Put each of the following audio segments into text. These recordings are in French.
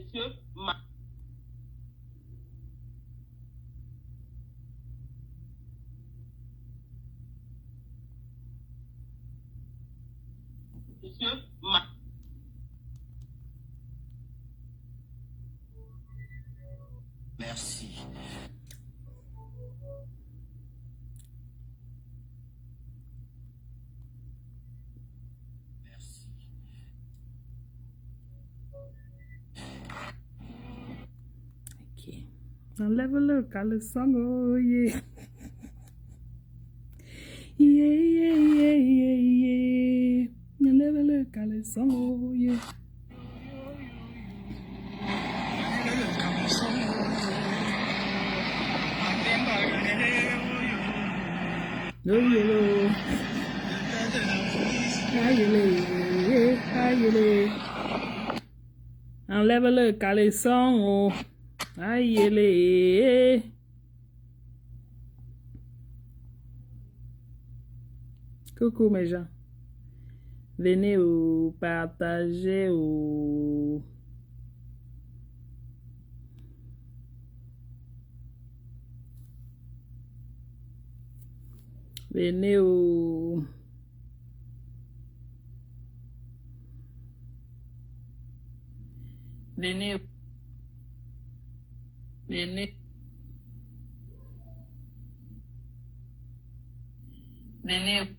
Monsieur Ma. Monsieur Ma. Merci. Merci. Ok. Enlève-le, caleçon, oh yeah. Yeah, yeah, yeah, yeah, yeah. Enlève-le, caleçon, oh yeah. Yo, yo. Aïe, aïe. Enlève-le, caleçon, oh. Aïe. Coucou mes gens. Venez ou partager ou... Venez ou... Venez. Venez. Venez.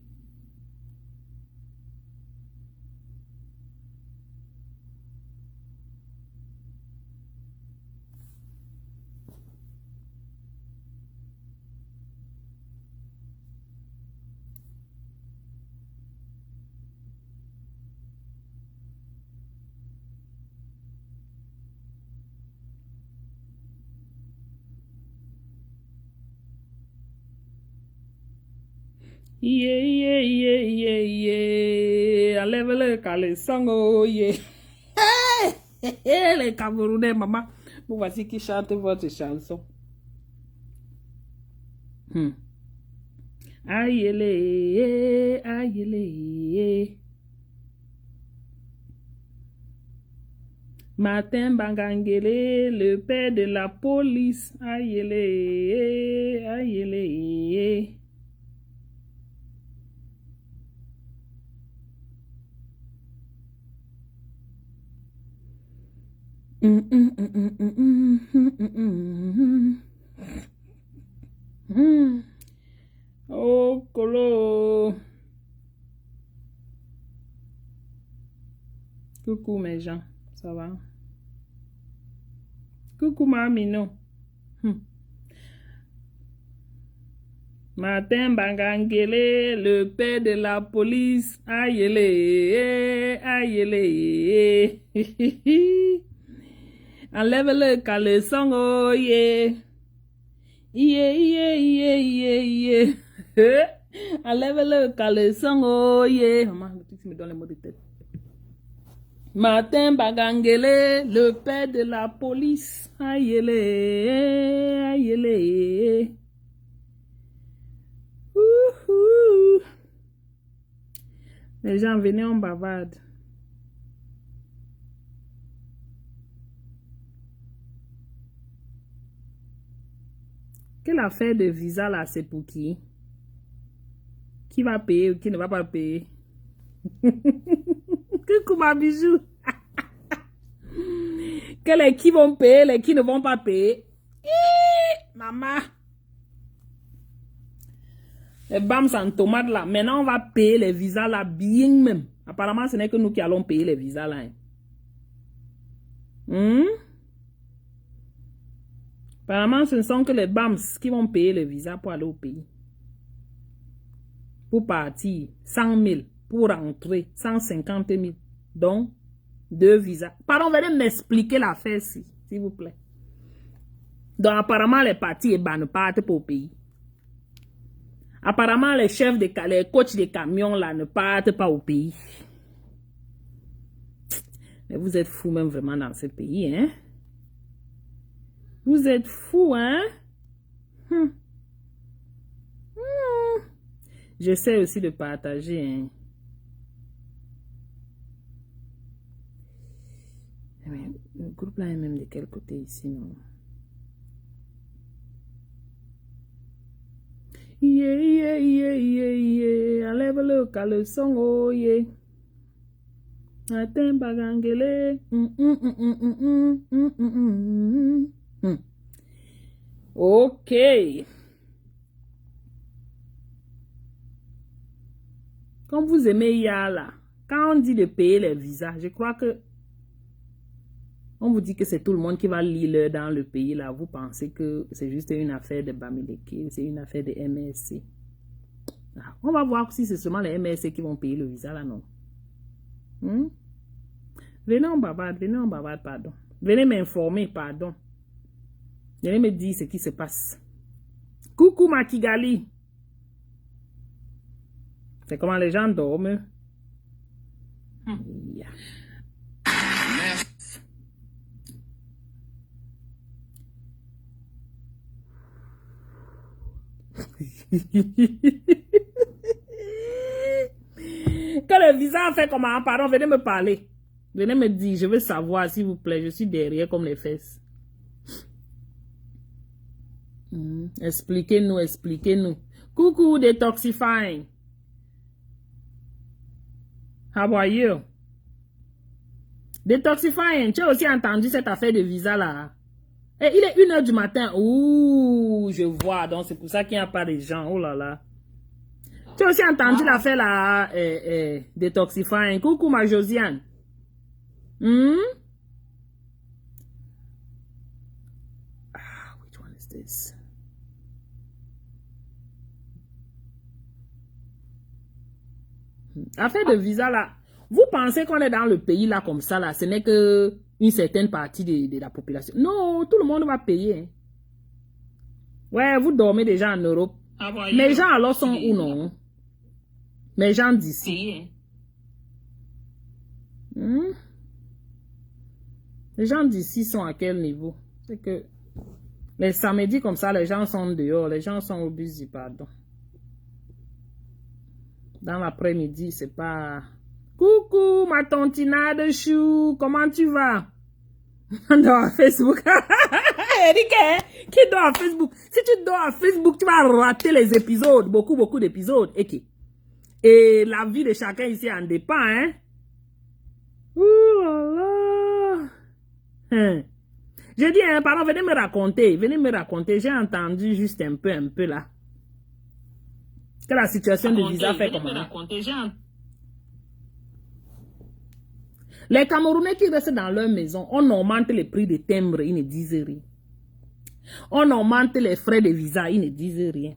Yeah. Enlève-le, caleçon, oh yeah. Les Camerounais, maman. Vous voici qui chante votre chanson. Aïe. Martin Bangangele, le père de la police. Aïe. Oh, Colo. Coucou mes gens, ça va? Coucou Mamino. Martin Bangangele, le père de la police. Aïe. Enlève-le caleçon, oh yeah. Yeah. Enlève-le caleçon, oh yeah. Maman, tu me donnes les mots de tête. Martin Bangangele, le père de la police. Aïe. Les gens, venez, on bavarde. Quelle affaire de visa là, c'est pour qui? Qui va payer ou qui ne va pas payer? Coucou ma bijou. Qui vont payer, les qui ne vont pas payer? Maman. Les bams en tomate là. Maintenant, on va payer les visas là bien même. Apparemment, ce n'est que nous qui allons payer les visas là. Apparemment, ce ne sont que les bams qui vont payer les visas pour aller au pays. Pour partir, 100 000. Pour rentrer, 150 000. Donc, 2 visas. Pardon, venez m'expliquer l'affaire s'il vous plaît. Donc, apparemment, les partis ne partent pas au pays. Apparemment, les coachs des camions là ne partent pas au pays. Mais vous êtes fous même vraiment dans ce pays, hein? Vous êtes fous, hein? J'essaie aussi de partager, hein? groupe là est même de quel côté ici, non? Yeah, yeah, yeah, yeah, yeah. Enlève le caleçon, oh yeah. Attends, bagangele. Ok. Comme vous aimez IA là, quand on dit de payer les visas, je crois que on vous dit que c'est tout le monde qui va lire dans le pays là. Vous pensez que c'est juste une affaire de Bamileke, c'est une affaire de MSC. Ah, on va voir si c'est seulement les MSC qui vont payer le visa là, non? Venez en bavard, pardon. Venez m'informer, pardon. Venez me dire ce qui se passe. Coucou Makigali. C'est comment les gens dorment. Yeah. Quand le visa fait comment? Pardon, venez me parler. Venez me dire, je veux savoir, s'il vous plaît. Je suis derrière comme les fesses. Expliquez-nous, expliquez-nous. Coucou, Detoxifying. How are you? Detoxifying, tu as aussi entendu cette affaire de visa là? Et il est 1h du matin. Ouh, je vois. Donc, c'est pour ça qu'il n'y a pas de gens. Oh là là. Tu as aussi entendu l'affaire là, Detoxifying. Coucou, ma Josiane. Which one is this? Affaire de visa là. Vous pensez qu'on est dans le pays là comme ça là. Ce n'est que une certaine partie de la population. Non, tout le monde va payer. Hein. Ouais, vous dormez déjà en Europe. Mes gens alors sont où non? Mes gens d'ici. Les gens d'ici sont à quel niveau? C'est que les samedis comme ça, les gens sont dehors. Les gens sont au busy, pardon. Dans l'après-midi, c'est pas... Coucou, ma tontina de chou. Comment tu vas? Dans Facebook. Eric, qui dort à Facebook? Si tu dors à Facebook, tu vas rater les épisodes. Beaucoup d'épisodes. Et la vie de chacun ici en dépend, hein? Ouh là là. Je dis, hein, pardon, venez me raconter. J'ai entendu juste un peu là. Que la situation de visa fait comment? Les Camerounais qui restent dans leur maison, on augmente les prix des timbres, ils ne disent rien. On augmente les frais de visa, ils ne disent rien.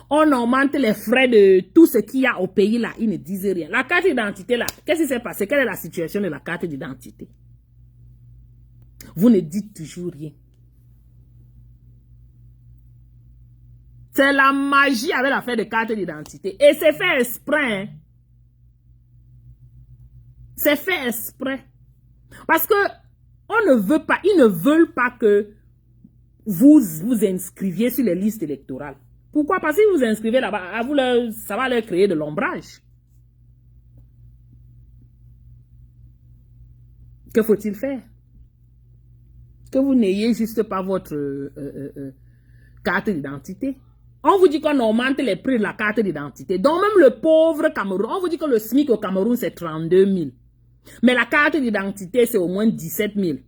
On augmente les frais de tout ce qu'il y a au pays là, ils ne disent rien. La carte d'identité là, qu'est-ce qui s'est passé? Quelle est la situation de la carte d'identité? Vous ne dites toujours rien. C'est la magie avec l'affaire de carte d'identité. Et c'est fait exprès. Hein? C'est fait exprès. Parce que on ne veut pas, ils ne veulent pas que vous vous inscriviez sur les listes électorales. Pourquoi? Parce que si vous inscrivez là-bas, ça va leur créer de l'ombrage. Que faut-il faire? Que vous n'ayez juste pas votre carte d'identité. On vous dit qu'on augmente les prix de la carte d'identité. Donc même le pauvre Cameroun, on vous dit que le SMIC au Cameroun c'est 32 000. Mais la carte d'identité c'est au moins 17 000.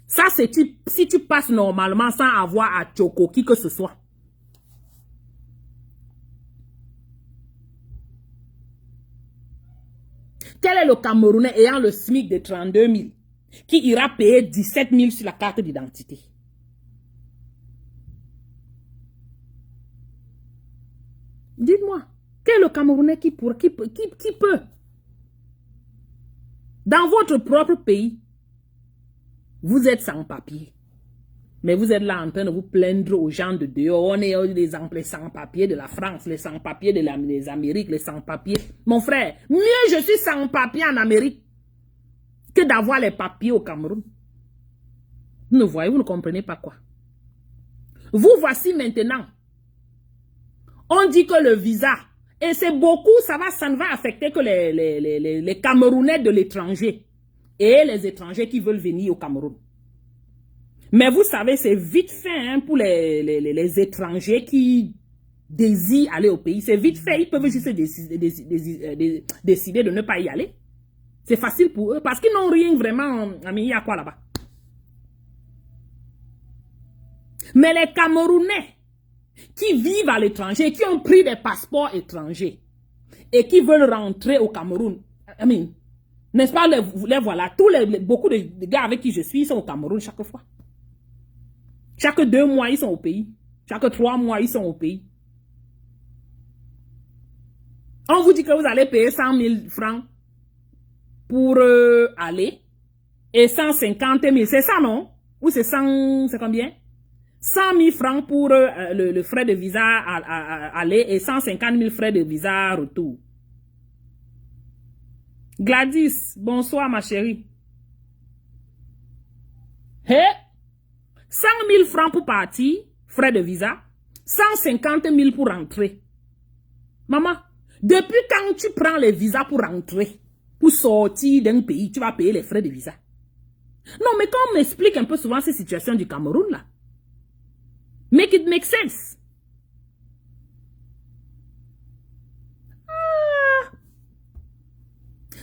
Ça c'est si tu passes normalement sans avoir à choco qui que ce soit. Quel est le Camerounais ayant le SMIC de 32 000 qui ira payer 17 000 sur la carte d'identité? Dites-moi, quel est le Camerounais qui peut? Dans votre propre pays, vous êtes sans papier. Mais vous êtes là en train de vous plaindre aux gens de dehors. On est les sans-papiers de la France, les sans-papiers des Amériques, les sans-papiers. Mon frère, mieux je suis sans-papier en Amérique que d'avoir les papiers au Cameroun. Vous ne voyez, vous ne comprenez pas quoi. Vous voici maintenant. On dit que le visa, et c'est beaucoup, ça ne va affecter que les Camerounais de l'étranger. et les étrangers qui veulent venir au Cameroun. Mais vous savez, c'est vite fait hein, pour les étrangers qui désirent aller au pays. C'est vite fait, ils peuvent juste décider de ne pas y aller. C'est facile pour eux parce qu'ils n'ont rien vraiment. Il y a quoi là-bas? Mais les Camerounais qui vivent à l'étranger, qui ont pris des passeports étrangers et qui veulent rentrer au Cameroun, n'est-ce pas, les voilà, beaucoup de gars avec qui je suis, ils sont au Cameroun chaque fois. Chaque 2 mois, ils sont au pays. Chaque 3 mois, ils sont au pays. On vous dit que vous allez payer 100 000 francs pour aller et 150 000, c'est ça non? Ou c'est 100, c'est combien? 100 000 francs pour le frais de visa à aller et 150 000 frais de visa retour. Gladys, bonsoir ma chérie. Hey, 100 000 francs pour partir, frais de visa, 150 000 pour rentrer. Maman, depuis quand tu prends les visas pour rentrer, pour sortir d'un pays, tu vas payer les frais de visa? Non, mais quand on m'explique un peu souvent ces situations du Cameroun là, make it make sense.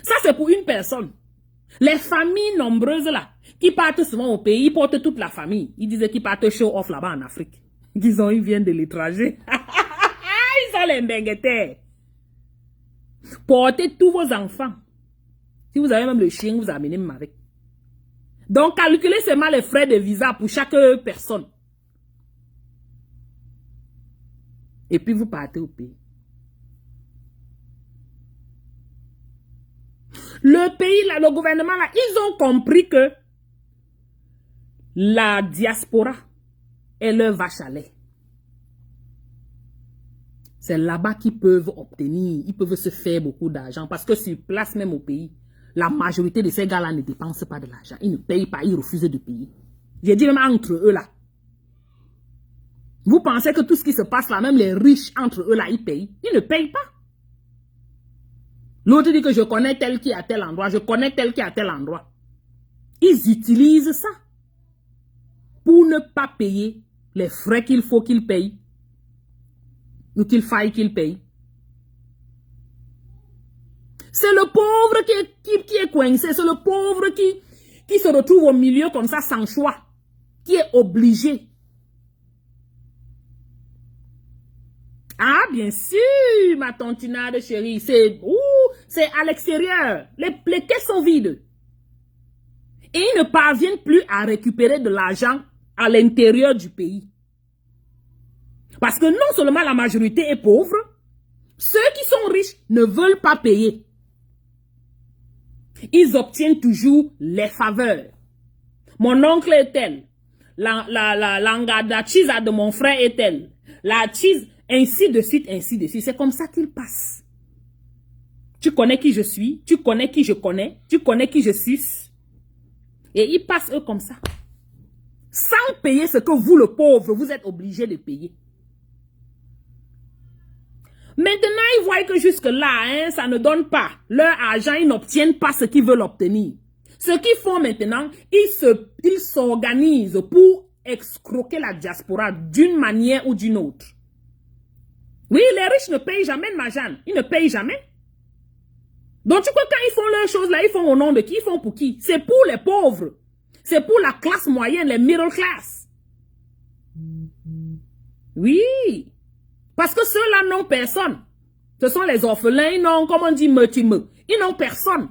Ça, c'est pour une personne. Les familles nombreuses là, qui partent souvent au pays, ils portent toute la famille. Ils disaient qu'ils partent show off là-bas en Afrique. Ils viennent de l'étranger. Ils sont les benguetés. Portez tous vos enfants. Si vous avez même le chien, vous amenez même avec. Donc, calculez seulement les frais de visa pour chaque personne. Et puis, vous partez au pays. Le pays, là, le gouvernement, là, ils ont compris que la diaspora est leur vache à lait. C'est là-bas qu'ils peuvent obtenir, ils peuvent se faire beaucoup d'argent. Parce que sur place, même au pays, la majorité de ces gars-là ne dépensent pas de l'argent. Ils ne payent pas, ils refusent de payer. J'ai dit même entre eux, là. Vous pensez que tout ce qui se passe là, même les riches entre eux, là, ils payent? Ils ne payent pas. L'autre dit que je connais tel qui est à tel endroit, je connais tel qui est à tel endroit. Ils utilisent ça pour ne pas payer les frais qu'il faut qu'ils payent ou qu'il faille qu'ils payent. C'est le pauvre qui est coincé, c'est le pauvre qui se retrouve au milieu comme ça sans choix, qui est obligé. Ah, bien sûr, ma tantinade chérie, c'est à l'extérieur. Les caisses sont vides. Et ils ne parviennent plus à récupérer de l'argent à l'intérieur du pays. Parce que non seulement la majorité est pauvre, ceux qui sont riches ne veulent pas payer. Ils obtiennent toujours les faveurs. Mon oncle est tel. La cheese de mon frère est telle. La cheese, ainsi de suite, ainsi de suite. C'est comme ça qu'ils passent. Tu connais qui je suis, tu connais qui je connais, tu connais qui je suis. Et ils passent eux comme ça. Sans payer ce que vous, le pauvre, vous êtes obligé de payer. Maintenant, ils voient que jusque-là, hein, ça ne donne pas. Leur argent, ils n'obtiennent pas ce qu'ils veulent obtenir. Ce qu'ils font maintenant, ils s'organisent pour escroquer la diaspora d'une manière ou d'une autre. Oui, les riches ne payent jamais de Majane. Ils ne payent jamais. Donc, tu crois quand ils font leurs choses là, ils font au nom de qui? Ils font pour qui? C'est pour les pauvres. C'est pour la classe moyenne, les middle class. Oui. Parce que ceux-là n'ont personne. Ce sont les orphelins, ils n'ont, comment on dit, ils n'ont personne.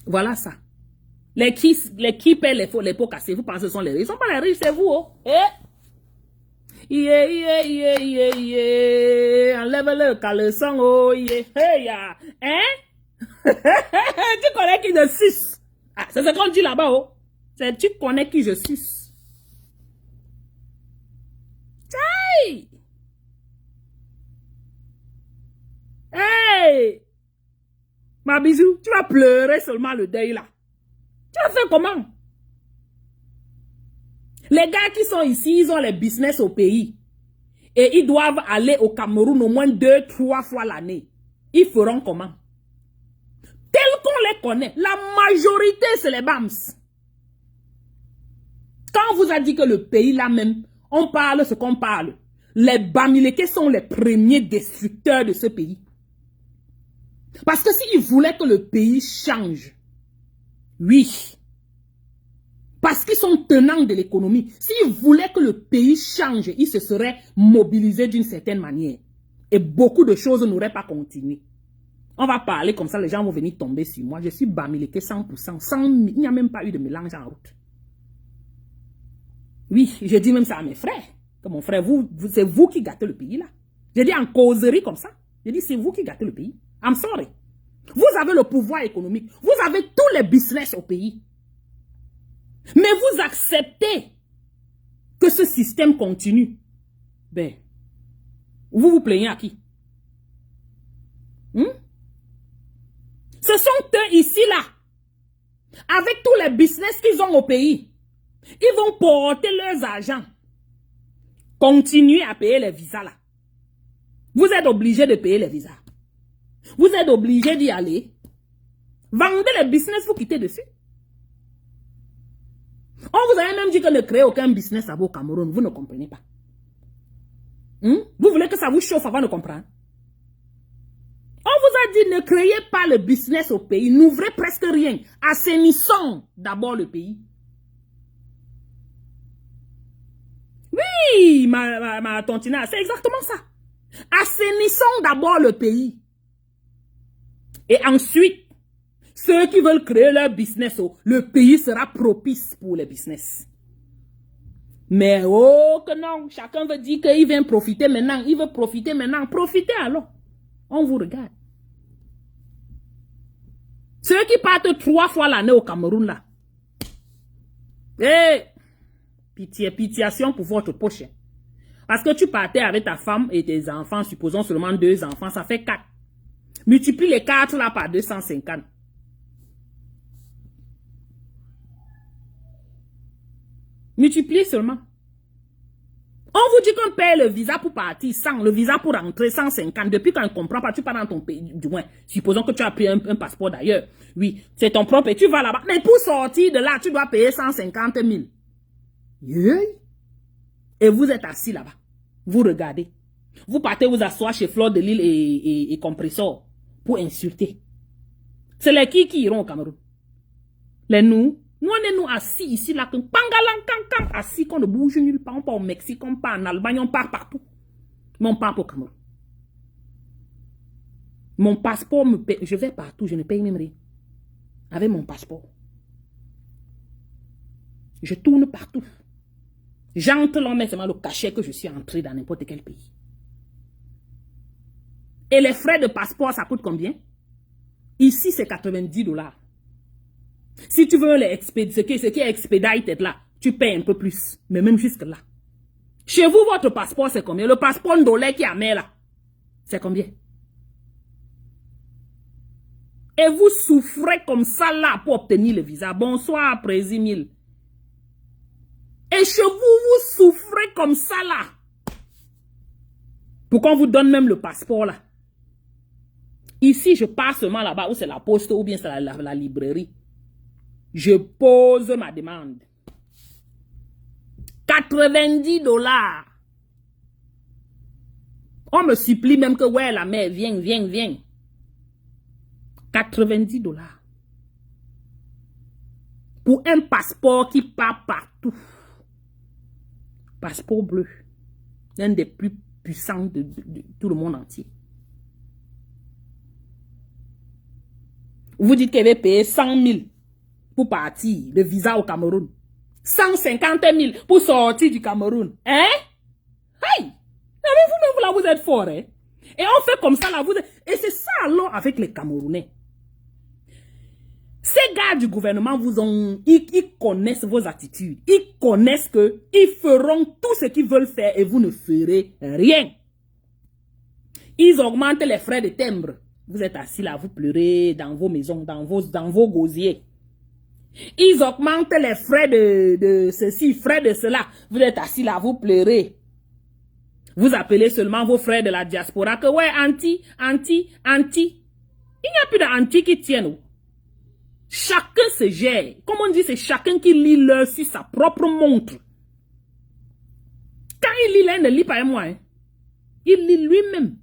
Voilà ça. Les qui paient les pots cassés, vous pensez que ce sont les riches? Ils ne sont pas les riches, c'est vous. Oh. Enlève le caleçon, oh, hey, hein? Tu connais qui je suis? Ah, c'est ce qu'on dit là-bas, oh. C'est tu connais qui je suis. Hey! Hey! Ma bisou, tu vas pleurer seulement le deuil là. Tu vas faire comment? Les gars qui sont ici, ils ont les business au pays. Et ils doivent aller au Cameroun au moins 2-3 fois l'année. Ils feront comment? les connaît. La majorité, c'est les BAMS. Quand on vous a dit que le pays là même, on parle ce qu'on parle. Les Bamileke sont les premiers destructeurs de ce pays. Parce que s'ils voulaient que le pays change, oui. Parce qu'ils sont tenants de l'économie. S'ils voulaient que le pays change, ils se seraient mobilisés d'une certaine manière. Et beaucoup de choses n'auraient pas continué. On va parler comme ça, les gens vont venir tomber sur moi. Je suis Bamileke 100%. Il n'y a même pas eu de mélange en route. Oui, je dis même ça à mes frères. Que mon frère, c'est vous qui gâtez le pays là. Je dis en causerie comme ça. Je dis c'est vous qui gâtez le pays. I'm sorry. Vous avez le pouvoir économique. Vous avez tous les business au pays. Mais vous acceptez que ce système continue. Ben, vous vous plaignez à qui? Ce sont eux ici là, avec tous les business qu'ils ont au pays, ils vont porter leurs agents, continuer à payer les visas là. Vous êtes obligé de payer les visas. Vous êtes obligé d'y aller. Vendez les business, vous quittez dessus. On vous a même dit que ne créez aucun business à vos Cameroun. Vous ne comprenez pas. Vous voulez que ça vous chauffe avant de comprendre? On vous a dit ne créez pas le business au pays. N'ouvrez presque rien. Assainissons d'abord le pays. Oui, ma tontina, c'est exactement ça. Assainissons d'abord le pays. Et ensuite, ceux qui veulent créer leur business, le pays sera propice pour les business. Mais oh que non, chacun veut dire qu'il vient profiter maintenant. Il veut profiter maintenant. Profitez alors. On vous regarde. Ceux qui partent 3 fois l'année au Cameroun là. Pitiation pour votre poche. Parce que tu partais avec ta femme et tes enfants, supposons seulement 2 enfants, ça fait 4. Multiplie les 4 là par 250. Multipliez seulement. On vous dit qu'on paye le visa pour partir 100, le visa pour rentrer 150. Depuis qu'on ne comprend pas, tu pars dans ton pays, du moins, supposons que tu as pris un passeport d'ailleurs. Oui, c'est ton propre et tu vas là-bas. Mais pour sortir de là, tu dois payer 150 000. Yeah. Et vous êtes assis là-bas. Vous regardez. Vous partez vous asseoir chez Fleur de Lille et Compressor pour insulter. C'est les qui iront au Cameroun? Les nous. Nous, on est assis ici, là, assis, qu'on ne bouge nulle part. On part au Mexique, on part en Allemagne, on part partout. Mais on part au Cameroun. Mon passeport me paye. Je vais partout, je ne paye même rien. Avec mon passeport. Je tourne partout. J'entre là, mais c'est le cachet que je suis entré dans n'importe quel pays. Et les frais de passeport, ça coûte combien? Ici, c'est 90 $. Si tu veux les expédier, ce qui est expedited là, tu payes un peu plus. Mais même jusque là. Chez vous, votre passeport, c'est combien? Le passeport ndolé qui a mis là, c'est combien? Et vous souffrez comme ça là pour obtenir le visa. Bonsoir, Président 1000. Et chez vous, vous souffrez comme ça là. Pour qu'on vous donne même le passeport là. Ici, je pars seulement là-bas où c'est la poste ou bien c'est la librairie. Je pose ma demande. 90 $. On me supplie même que, ouais, la mère, viens. 90 $. Pour un passeport qui part partout. Passeport bleu. L'un des plus puissants de tout le monde entier. Vous dites qu'elle va payer 100 000 pour partir, le visa au Cameroun. 150 000 pour sortir du Cameroun. Hein? Hey! Vous-même, là, vous êtes fort, hein? Et on fait comme ça, là, et c'est ça, alors, avec les Camerounais. Ces gars du gouvernement ils connaissent vos attitudes. Ils connaissent qu'ils feront tout ce qu'ils veulent faire et vous ne ferez rien. Ils augmentent les frais de timbre. Vous êtes assis là, vous pleurez dans vos maisons, dans vos gosiers. Ils augmentent les frais de ceci, frais de cela. Vous êtes assis là, vous pleurez. Vous appelez seulement vos frères de la diaspora que ouais, anti. Il n'y a plus d'anti qui tiennent. Chacun se gère. Comme on dit, c'est chacun qui lit l'heure sur sa propre montre. Quand il lit là, il ne lit pas moi. Hein. Il lit lui-même.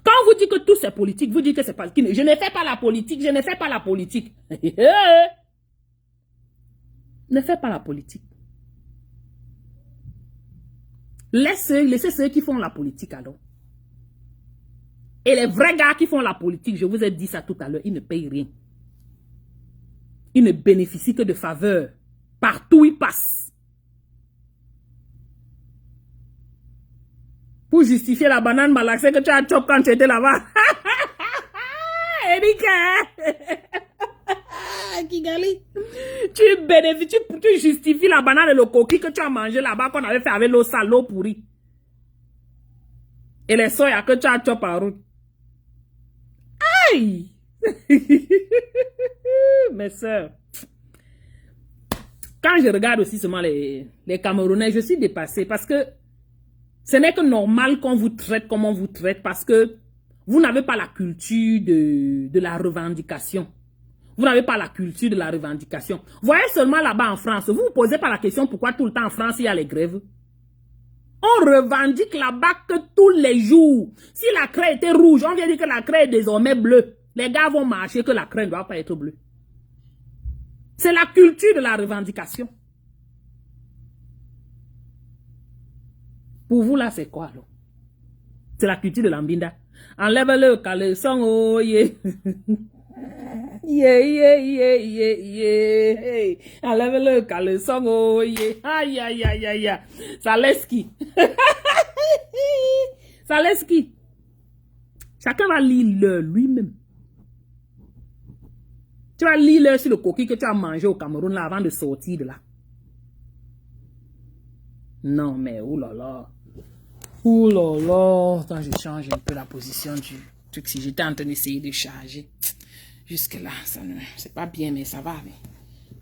Quand on vous dit que tout c'est politique, vous dites que c'est pas... Je ne fais pas la politique, je ne fais pas la politique. Ne fais pas la politique. Laissez ceux qui font la politique alors. Et les vrais gars qui font la politique, je vous ai dit ça tout à l'heure, ils ne payent rien. Ils ne bénéficient que de faveurs. Partout où ils passent. Pour justifier la banane malaxée que tu as chopé quand tu étais là-bas. Erika. Kigali. Tu justifies la banane et le coquille que tu as mangé là-bas qu'on avait fait avec l'eau sale, l'eau pourrie. Et les soya que tu as chopé en route. Aïe! Mes soeurs. Quand je regarde aussi seulement les Camerounais, je suis dépassée parce que ce n'est que normal qu'on vous traite comme on vous traite parce que vous n'avez pas la culture de la revendication. Vous n'avez pas la culture de la revendication. Voyez seulement là-bas en France, vous vous posez pas la question pourquoi tout le temps en France il y a les grèves. On revendique là-bas que tous les jours. Si la craie était rouge, on vient dire que la craie est désormais bleue. Les gars vont marcher que la craie ne doit pas être bleue. C'est la culture de la revendication. Pour vous là, c'est quoi alors? C'est la culture de l'ambinda. Enlève le caleçon, oh yeah. Yeah, yeah, yeah, yeah, yeah. Enlève le caleçon, oh yeah. Aïe, aïe, aïe, aïe, aïe. Zaleski. Zaleski. Chacun va lire lui-même. Tu vas lire sur le coquille que tu as mangé au Cameroun là avant de sortir de là. Non, mais oulala. Oulala. Quand je change un peu la position du truc, si j'étais en train d'essayer de charger. Jusque là, c'est pas bien, mais ça va.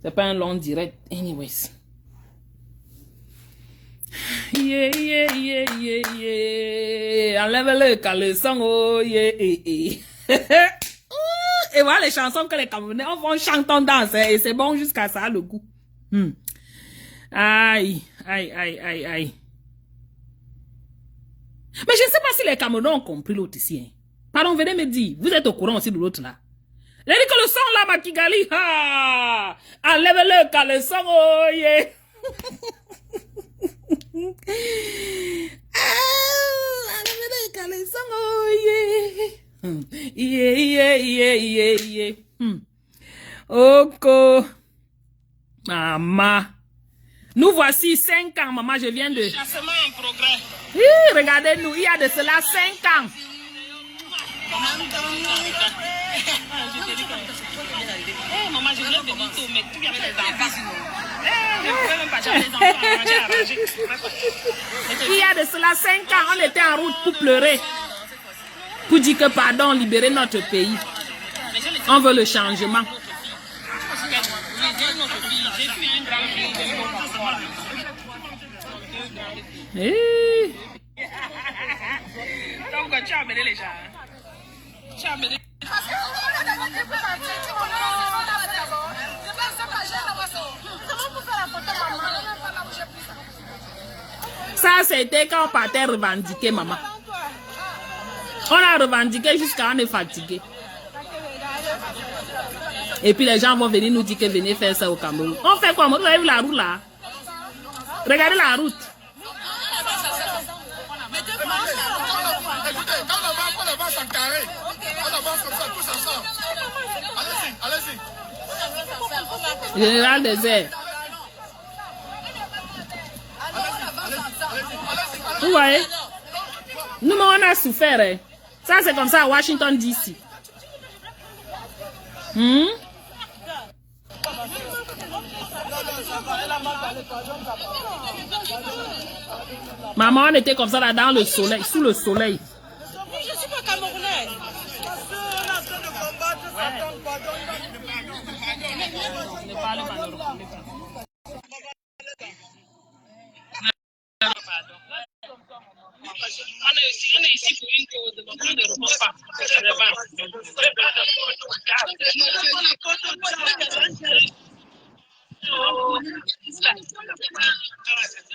C'est pas un long direct. Anyways. Yeah, yeah, yeah, yeah, yeah. Enlève le caleçon, oh yeah, yeah. Et voilà les chansons que les Camerounais, on chante, on danse, et c'est bon jusqu'à ça, le goût. Aïe, aïe, aïe, aïe, aïe. Mais je ne sais pas si les Camerounais ont compris l'autre ici. Hein. Pardon, venez me dire, vous êtes au courant aussi de l'autre là. Les dit que le son là, ma Kigali, ah, enlève le caleçon, oh yeah. Enlève le caleçon, oh yeah. Yeah, yeah, yeah, yeah, yeah. Oko. Maman. Nous voici 5 ans, maman, je viens de... Chassement en progrès. Regardez-nous, il y a de cela 5 ans. Maman, je voulais venir tout, mais tu viens avec les enfants. Je ne pouvais même pas chercher les enfants à manger, à ranger. Il y a de cela 5 ans, on était en route pour pleurer. Pour dire que pardon, libérer notre pays. On veut le changement. Hey. Donc, tu as amené les gens. Tu as amené. Ça, c'était quand on partait revendiquer, maman. On a revendiqué jusqu'à on est fatigué. Et puis les gens vont venir nous dire que venez faire ça au Cameroun. On fait quoi? Vous avez vu la route là? Regardez la route. Écoutez, quand on avance en carré, on avance comme ça, tous ensemble. Allez-y, allez-y. Général Désert. Vous voyez? Nous, on a souffert. Hein. Ça, c'est comme ça à Washington, D.C. Maman, on était comme ça là dans le soleil, sous le soleil. Je suis pas camerounaise. On est ici pour une cause, donc on ne répond pas.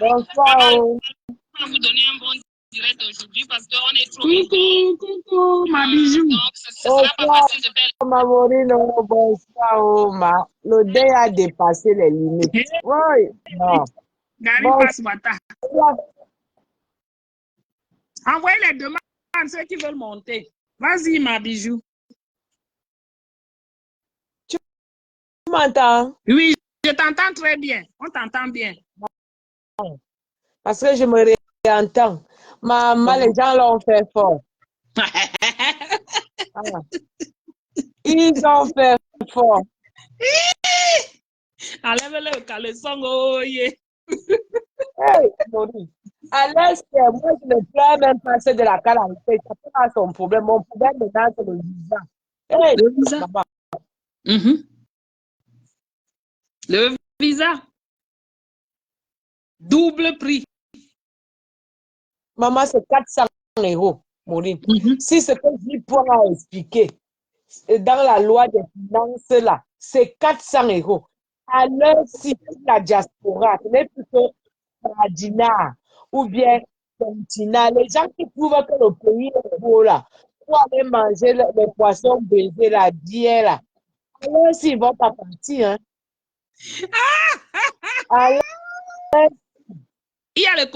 Bonsoir. On va vous donner un bon direct aujourd'hui parce qu'on est trop Coucou, ma bijou. donc ce sera pas Bonsoir, facile de faire. Mamorino. Bonsoir, ma. Le dé a dépassé les limites. Oui, non. Gary Bon, Paswata. Envoyez les demandes à ceux qui veulent monter. Vas-y, ma bijou. tu m'entends? Oui, je t'entends très bien. On t'entend bien. Parce que je me réentends. Maman, les gens l'ont fait fort. Ah. Ils ont fait fort. Enlève-le au caleçon, oh yeah. Hey, Maurice. À l'est, moi, je ne peux même passer de la calamité. C'est pas son problème. Mon problème maintenant, c'est le visa. Hey, Le visa. maman. Le visa. Double prix. Maman, c'est 400 euros, Maureen. Mhm. Si ce que je pourrais expliquer dans la loi des finances, là, c'est 400 euros. Alors, si la diaspora, ce n'est plus que Radina ou bien Continent, les gens qui prouvent que le pays est beau, là, pour aller manger les poissons baisés, là, d'hier, là, alors, s'ils ne vont pas partir, hein. Alors, Il y a le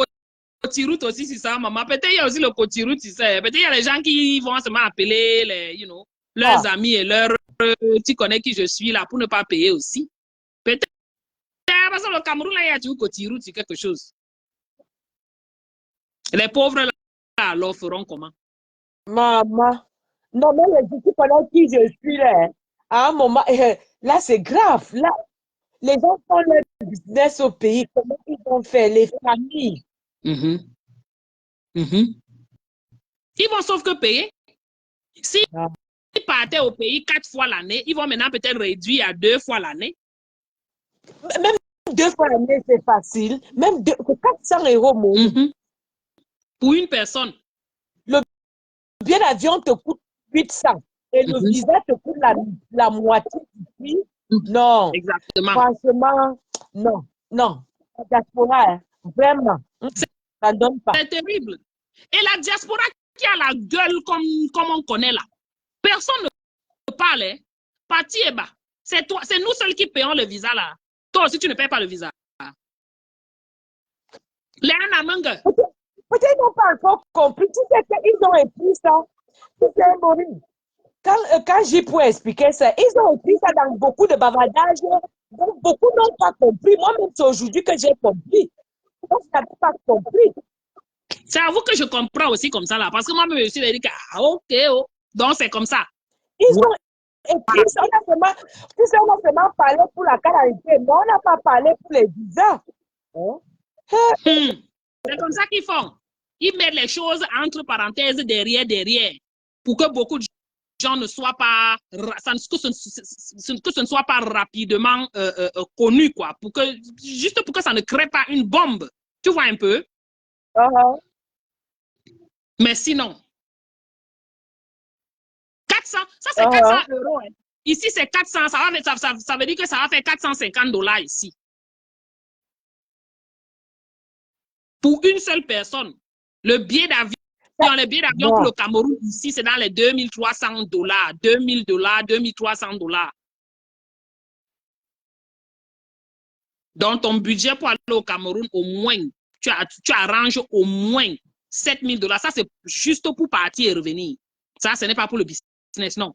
cotiroute aussi, c'est ça, maman. Peut-être il y a aussi le cotiroute, tu sais. Peut-être il y a les gens qui vont seulement appeler leurs amis et leurs tu connais qui je suis là pour ne pas payer aussi. Peut-être parce que le Cameroun, là, il y a toujours cotiroute, c'est quelque chose. Les pauvres, là, alors feront comment? maman, non, mais les gens qui connaissent qui je suis, là, hein, à un moment, là, c'est grave. Là, les gens font leur business au pays. Comment ils vont faire? Les familles. Mhm. Mhm. Ils vont sauf que payer. Si Ah. ils partaient au pays 4 fois l'année, ils vont maintenant peut-être réduire à 2 fois l'année. Même 2 fois l'année, c'est facile. Même 400 euros, mon. Pour une personne. Le billet d'avion te coûte 800. Et le visa te coûte la moitié du prix. Non. Exactement. Franchement, non. Non. La diaspora, hein, vraiment, ça ne donne pas. C'est terrible. Et la diaspora qui a la gueule comme on connaît là. Personne ne parle. Hein. Parti est bas. C'est toi, c'est nous seuls qui payons le visa là. Toi aussi, tu ne payes pas le visa. Les Anamangue. Peut-être qu'ils n'ont pas encore compris. Tu sais qu'ils ont écrit ça. Tu sais, Maurice, quand j'ai pu expliquer ça, ils ont écrit ça dans beaucoup de bavardages. Donc, beaucoup n'ont pas compris. Moi-même, c'est aujourd'hui que j'ai compris. Donc, je n'avais pas compris. C'est à vous que je comprends aussi comme ça là. Parce que moi-même, je suis dit que, ah, ok, oh. Donc c'est comme ça. Ils ont écrit ça. On a seulement parlé pour la caractère, mais on n'a pas parlé pour les visas. Hein? C'est comme ça qu'ils font. Ils mettent les choses entre parenthèses derrière. Pour que beaucoup de gens ne soient pas, que ce ne soit pas rapidement connu, quoi. Juste pour que ça ne crée pas une bombe. Tu vois un peu? Mais sinon, 400, ça c'est 400 euros. Hein. Ici, c'est 400, ça veut dire que ça va faire $450 ici. Pour une seule personne. Le billet d'avion pour le Cameroun, ici, c'est dans les $2,300. $2,000, $2,300. Donc, ton budget pour aller au Cameroun, au moins, tu arranges au moins $7,000. Ça, c'est juste pour partir et revenir. Ça, ce n'est pas pour le business, non.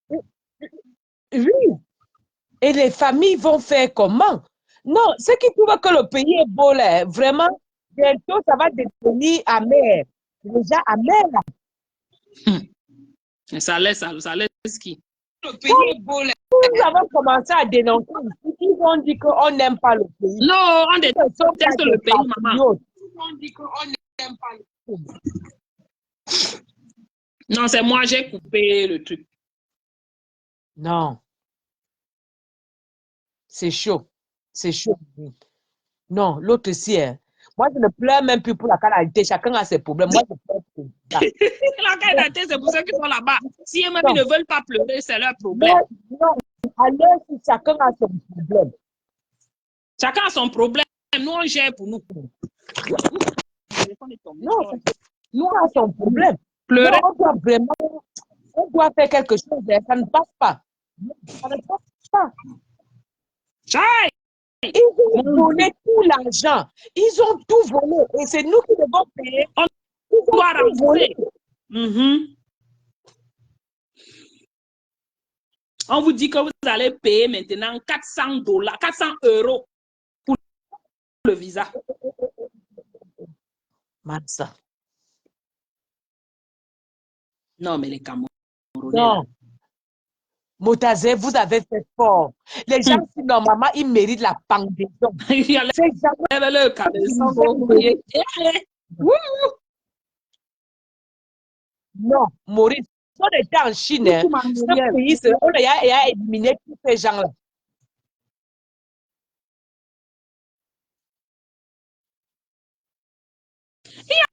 Oui. Et les familles vont faire comment? Non, ce qui prouve que le pays est beau, là, vraiment, bientôt, ça va devenir amer. Déjà amer, là. Ça laisse qui? Le pays est beau, là. Nous avons commencé à dénoncer ici. Ils ont dit qu'on n'aime pas le pays. Non, on déteste le pays, maman. Ils ont dit qu'on n'aime pas le pays. Non, c'est moi, j'ai coupé le truc. Non. C'est chaud. C'est chaud. Non, l'autre aussi, hein. Moi, je ne pleure même plus pour la canalité. Chacun a ses problèmes. Moi, je pleure pour ça. La canalité, c'est pour ceux qui sont là-bas. Si eux-mêmes ils ne veulent pas pleurer, c'est leur problème. Non, alors si chacun a son problème. Chacun a son problème. Nous, on gère pour nous. Non, nous, on a son problème. Pleurer. On doit faire quelque chose. Ça ne passe pas. Ça ne passe pas. Chai. Ils ont volé tout l'argent. Ils ont tout volé. Et c'est nous qui devons payer. On doit rembourser. On vous dit que vous allez payer maintenant $400, 400 € pour le visa. Matza. Non, mais les Camerounais. Non. Motazé, vous avez fait fort. Les gens, si normalement, ils méritent la pendaison. Il y a le cabesson, vous voyez. Non, Maurice, on était en Chine. Ce pays, on a éliminé tous ces gens-là.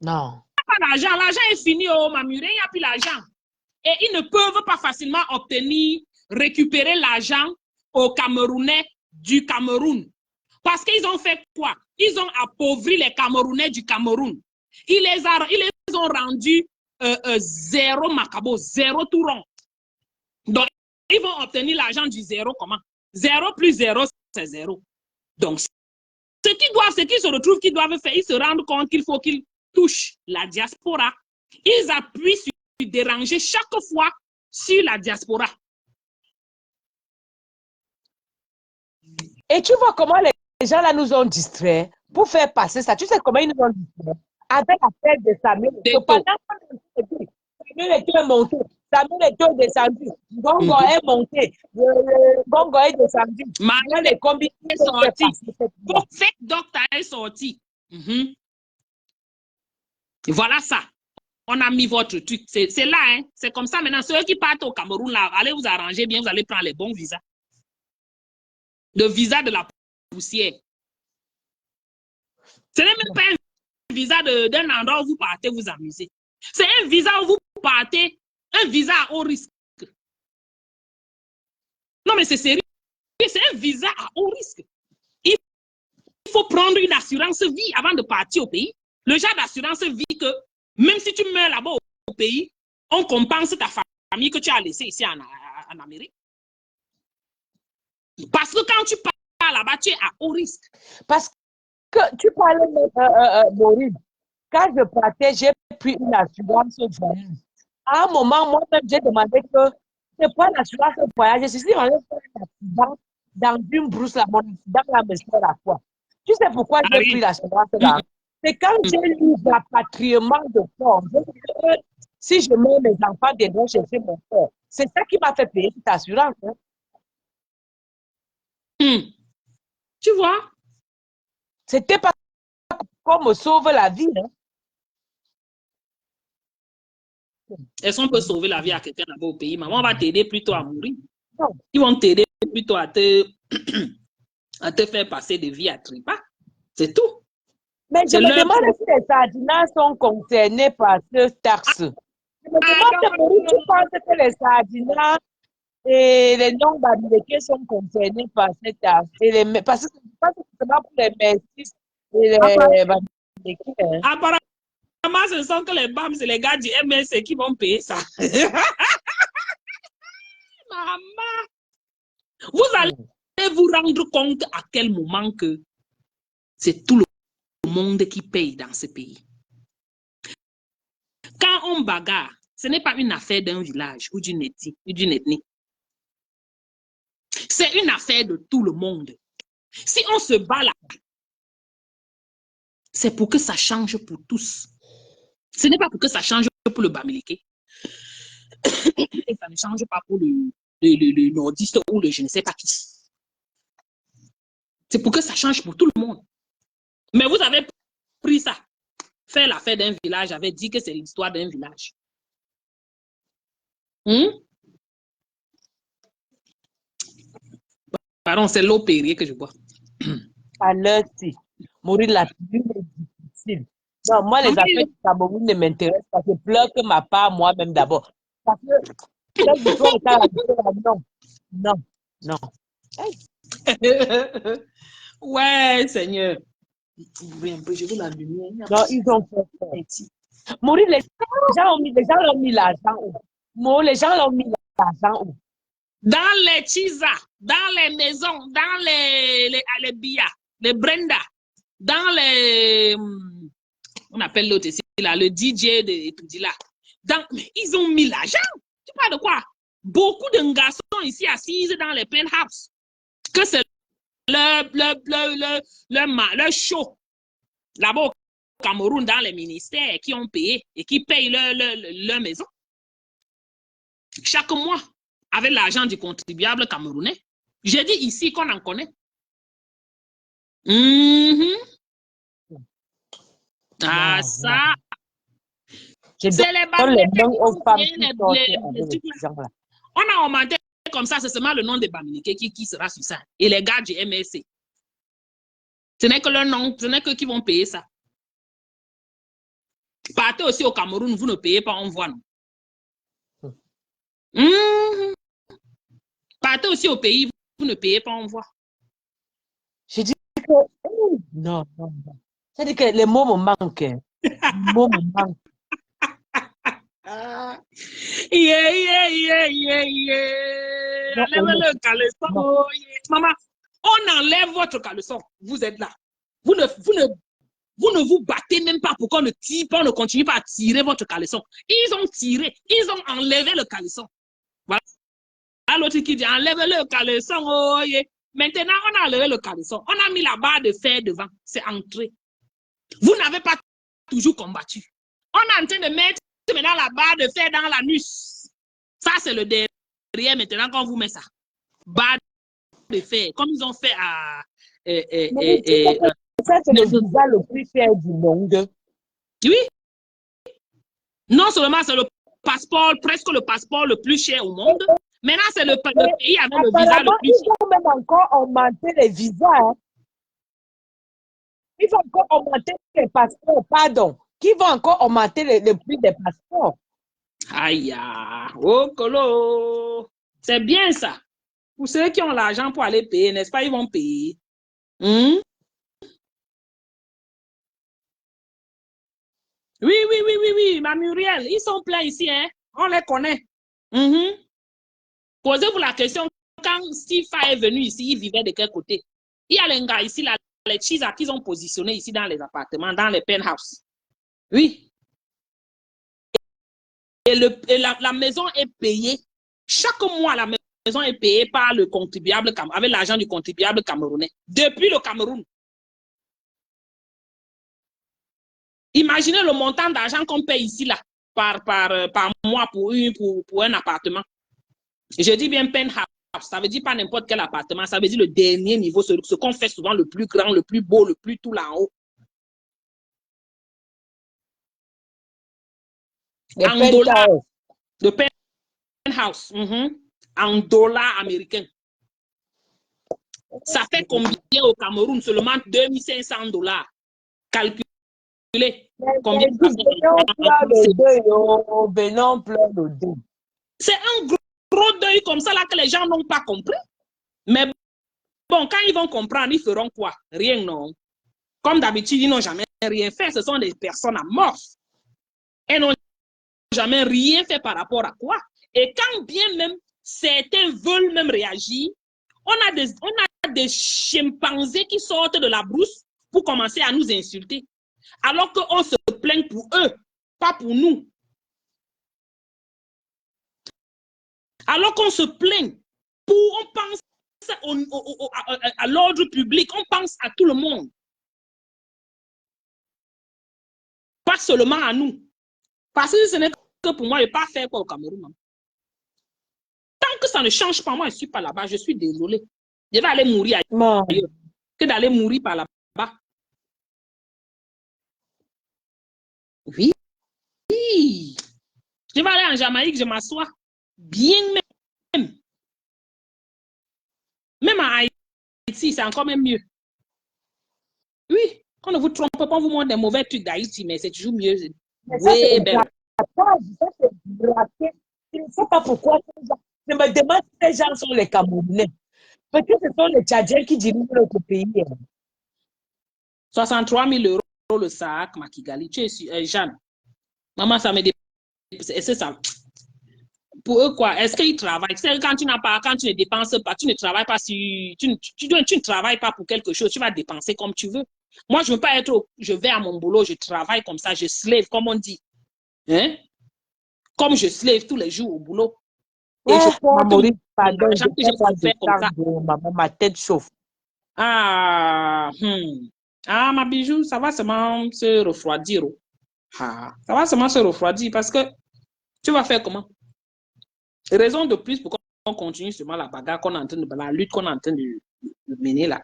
Non. Pas d'argent, l'argent est fini au Mamuré, il n'y a plus l'argent. Et ils ne peuvent pas facilement récupérer l'argent aux Camerounais du Cameroun. Parce qu'ils ont fait quoi? Ils ont appauvri les Camerounais du Cameroun. Ils les ont rendus zéro macabo, zéro tout rond. Donc, ils vont obtenir l'argent du zéro comment? 0 plus 0, c'est 0. Donc, ce qu'ils se retrouvent, qu'ils doivent faire, ils se rendent compte qu'il faut qu'ils touchent la diaspora. Ils appuient sur déranger chaque fois sur la diaspora. Et tu vois comment les gens là nous ont distraits pour faire passer ça. Tu sais comment ils nous ont distraits? Avec la fête de Samuel. Pendant que Samuel était monté, Samuel était descendu, Gongo est monté, Gongo est descendu. Les combis est sorti. Fake doctor est sorti. Voilà ça. On a mis votre truc. C'est là, hein. C'est comme ça maintenant. Ceux qui partent au Cameroun, là, allez vous arranger bien, vous allez prendre les bons visas. Le visa de la poussière. Ce n'est même pas un visa d'un endroit où vous partez vous amuser. C'est un visa où vous partez, un visa à haut risque. Non, mais c'est sérieux. C'est un visa à haut risque. Il faut prendre une assurance vie avant de partir au pays. Le genre d'assurance vie que même si tu meurs là-bas au pays, on compense ta famille que tu as laissée ici en Amérique. Parce que quand tu pars là-bas, tu es à haut risque. Parce que tu parlais, Maurice, quand je partais, j'ai pris une assurance voyage. À un moment, moi-même, j'ai demandé que je prends l'assurance voyage. Je suis dit, on va faire un accident dans une brousse, là, mon accident là me sert à quoi? Tu sais pourquoi j'ai pris l'assurance là? C'est quand j'ai lu rapatriement de corps. Si je mets mes enfants dedans chercher mon corps, c'est ça qui m'a fait payer cette assurance. Hein? Tu vois? C'était pas qu'on me sauve la vie. Hein? Est-ce qu'on peut sauver la vie à quelqu'un là-bas au pays? Maman, on va t'aider plutôt à mourir. Non. Ils vont t'aider plutôt à te faire passer de vie à trépas. C'est tout. Mais je me demande si les sardinats sont concernés par cette taxe. Je me demande, tu penses que les sardinats et les non-bamilekés sont concernés par cette taxe? Parce que je pense que c'est pas pour les messis et les bamilekés. Apparemment, ce sont que les BAM, c'est les gars du MSC qui vont payer ça. Maman! Vous allez vous rendre compte à quel moment que c'est tout le monde qui paye dans ce pays. Quand on bagarre, ce n'est pas une affaire d'un village ou d'une ethnie. C'est une affaire de tout le monde. Si on se bat là, c'est pour que ça change pour tous. Ce n'est pas pour que ça change pour le Bamileke. Et ça ne change pas pour le nordiste ou le je ne sais pas qui. C'est pour que ça change pour tout le monde. Mais vous avez pris ça. Faire l'affaire d'un village avait dit que c'est l'histoire d'un village. Pardon, c'est l'eau Perrier que je bois. À l'heure, si. Mourir la pluie. difficile. Non, moi, les affaires du Cameroun ne m'intéressent pas. Je pleure que ma part moi-même d'abord. Parce que cette victoire est à la victoire, non. Non, non. Ouais, Seigneur. Ouvrez un peu, je veux la lumière. Non, ils ont fait ça. Mourir, les gens l'ont mis l'argent où? Mourir, les gens l'ont mis l'argent où? Dans les Chisa, dans les maisons, dans les Bia, les Brenda, dans les... On appelle l'autre ici, là, le DJ de tout là. Mais ils ont mis l'argent. Tu parles de quoi? Beaucoup de garçons ici assis dans les penthouse. Que c'est le show. Là-bas au Cameroun, dans les ministères qui ont payé et qui payent leur maison. Chaque mois, avec l'argent du contribuable camerounais. J'ai dit ici qu'on en connaît. Ah, ça. C'est les Bamileke on a augmenté comme ça, c'est seulement le nom des Bamileke qui sera sur ça. Et les gars du MSC. Ce n'est que leur nom, ce n'est que qui vont payer ça. Partez aussi au Cameroun, vous ne payez pas, on voit, non? Partez aussi au pays, vous ne payez pas, on voit. Je dis que... Non, non, non. C'est-à-dire que les mots me manquent. Les mots me manquent. Enlève le caleçon. Maman, on enlève votre caleçon. Vous êtes là. Vous ne vous battez même pas pour qu'on ne tire pas, on ne continue pas à tirer votre caleçon. Ils ont tiré, ils ont enlevé le caleçon. Voilà. L'autre qui dit enlève le caleçon. Oh, yeah. Maintenant, on a enlevé le caleçon. On a mis la barre de fer devant. C'est entré. Vous n'avez pas toujours combattu. On est en train de mettre maintenant la barre de fer dans l'anus. Ça, c'est le derrière maintenant qu'on vous met ça. Barre de fer. Comme ils ont fait à... ça, c'est le visa le plus cher du monde. Oui. Non seulement c'est le passeport, presque le passeport le plus cher au monde. Maintenant, c'est le pays avec le visa le plus cher. Ils vont même encore augmenter les visas. Hein. Ils vont encore augmenter les passeports, pardon. Qui vont encore augmenter le prix des passeports. Aïe, oh, colo. C'est bien ça. Pour ceux qui ont l'argent pour aller payer, n'est-ce pas, ils vont payer. Oui, ma Muriel, ils sont pleins ici, hein. On les connaît. Posez-vous la question, quand Stifa est venu ici, il vivait de quel côté? Il y a les gars ici, là, les Chisa qu'ils ont positionnés ici dans les appartements, dans les penthouse. Oui. Et la maison est payée. Chaque mois, la maison est payée par le contribuable, avec l'argent du contribuable camerounais. Depuis le Cameroun. Imaginez le montant d'argent qu'on paye ici, là, par mois pour un appartement. Je dis bien penthouse. Ça veut dire pas n'importe quel appartement. Ça veut dire le dernier niveau, ce qu'on fait souvent le plus grand, le plus beau, le plus tout là-haut. En dollars. Le penthouse. En dollars américains. Ça fait combien au Cameroun? Seulement 2500 $. Calculez. Combien ça fait? C'est un gros deuil comme ça là que les gens n'ont pas compris. Mais bon, quand ils vont comprendre, ils feront quoi? Rien, non. Comme d'habitude, ils n'ont jamais rien fait. Ce sont des personnes amorphes. Elles n'ont jamais rien fait par rapport à quoi? Et quand bien même certains veulent même réagir, on a des chimpanzés qui sortent de la brousse pour commencer à nous insulter. Alors qu'on se plaint pour eux, pas pour nous. Alors qu'on se plaint, on pense à l'ordre public, on pense à tout le monde. Pas seulement à nous. Parce que ce n'est que pour moi, je ne vais pas faire quoi au Cameroun. Tant que ça ne change pas, moi, je ne suis pas là-bas, je suis désolée. Je vais aller mourir ailleurs que d'aller mourir par là-bas. Oui. Je vais aller en Jamaïque, je m'assois. Bien même. Même à Haïti, c'est encore même mieux. Oui, On ne vous trompe pas, on vous montre des mauvais trucs d'Haïti, mais c'est toujours mieux. Mais ça, Oui, c'est ben. ça, c'est braqué. Je ne sais pas pourquoi ces gens, je me demande si ces gens sont les Camerounais. Peut-être que ce sont les Tchadiens qui dirigent notre pays. 63 000 euros le sac, Makigali. Tu es sûr, Jeanne. Maman, ça me dépasse. C'est ça. Pour eux, quoi? Est-ce qu'ils travaillent? Tu sais, quand tu n'as pas, quand tu ne dépenses pas, tu ne travailles pas si, tu ne travailles pas pour quelque chose, tu vas dépenser comme tu veux. Moi, je ne veux pas être, je vais à mon boulot, je travaille comme ça, je slave, comme on dit. Hein? Comme je slave tous les jours au boulot. Et je porte Maurice, pardon, l'argent que je peux faire comme ça. Maman, ma tête chauffe. Ah, ah, ma bijou, ça va seulement se refroidir. Oh. Ah, ça va seulement se refroidir parce que tu vas faire comment? Raison de plus pour qu'on continue seulement la bagarre qu'on est en train de, la lutte qu'on est en train de mener là.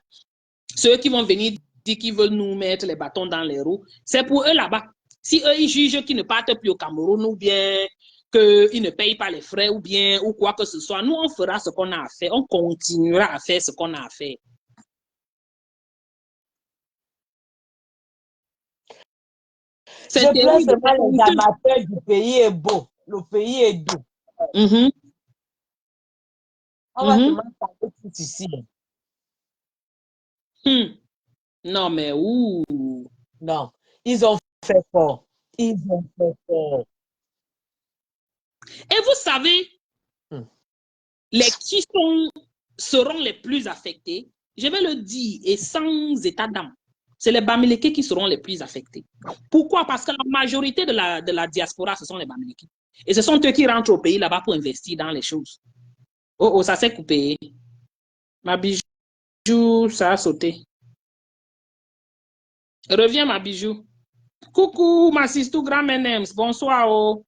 Ceux qui vont venir dire qu'ils veulent nous mettre les bâtons dans les roues, c'est pour eux là-bas. Si eux, ils jugent qu'ils ne partent plus au Cameroun ou bien qu'ils ne payent pas les frais ou bien ou quoi que ce soit, nous, on fera ce qu'on a à faire. On continuera à faire ce qu'on a à faire. Je plains seulement les amateurs du pays est beau. Le pays est doux. On va seulement parler tout ici. Non, mais où? Non, ils ont fait fort. Ils ont fait fort. Et vous savez, les qui seront les plus affectés, je vais le dire, et sans état d'âme, c'est les Bamileke qui seront les plus affectés. Pourquoi? Parce que la majorité de la diaspora, ce sont les Bamileke. Et ce sont eux qui rentrent au pays là-bas pour investir dans les choses. Oh, ça s'est coupé. Ma bijou, ça a sauté. Reviens, ma bijou. Coucou, ma sister grand Menems. Bonsoir. Oh.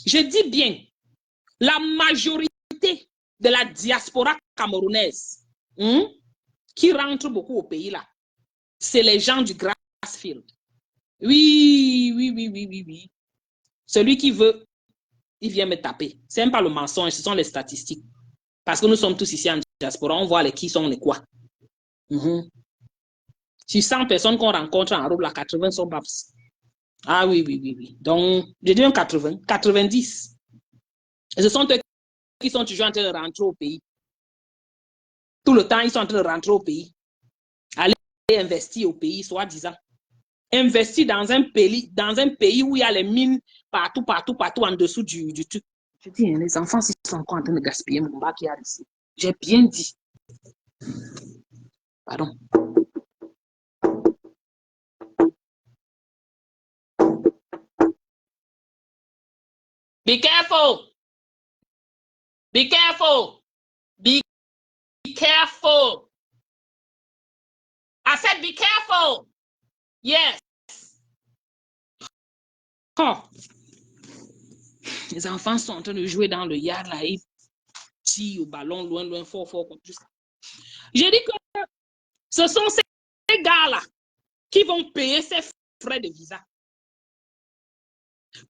Je dis bien, la majorité de la diaspora camerounaise qui rentre beaucoup au pays là, c'est les gens du Grassfield. Oui. Celui qui veut, il vient me taper. Ce n'est pas le mensonge, ce sont les statistiques. Parce que nous sommes tous ici en diaspora, on voit les qui sont les quoi. Sur 100 personnes qu'on rencontre en route, là, 80 sont babs. Ah oui. Donc, je dis un 80, 90. Et ce sont eux qui sont toujours en train de rentrer au pays. Tout le temps, ils sont en train de rentrer au pays. Aller investir au pays, soi-disant. Investir dans un pays où il y a les mines partout en dessous du truc. Je dis, les enfants, ils sont encore en train de gaspiller mon bac qui a ici. J'ai bien dit. Pardon. Be careful. Be careful. Be careful. I said be careful. Yes. Oh. Les enfants sont en train de jouer dans le yard là, ils tirent au ballon loin, fort, comme tout ça. J'ai dit que ce sont ces gars-là qui vont payer ces frais de visa.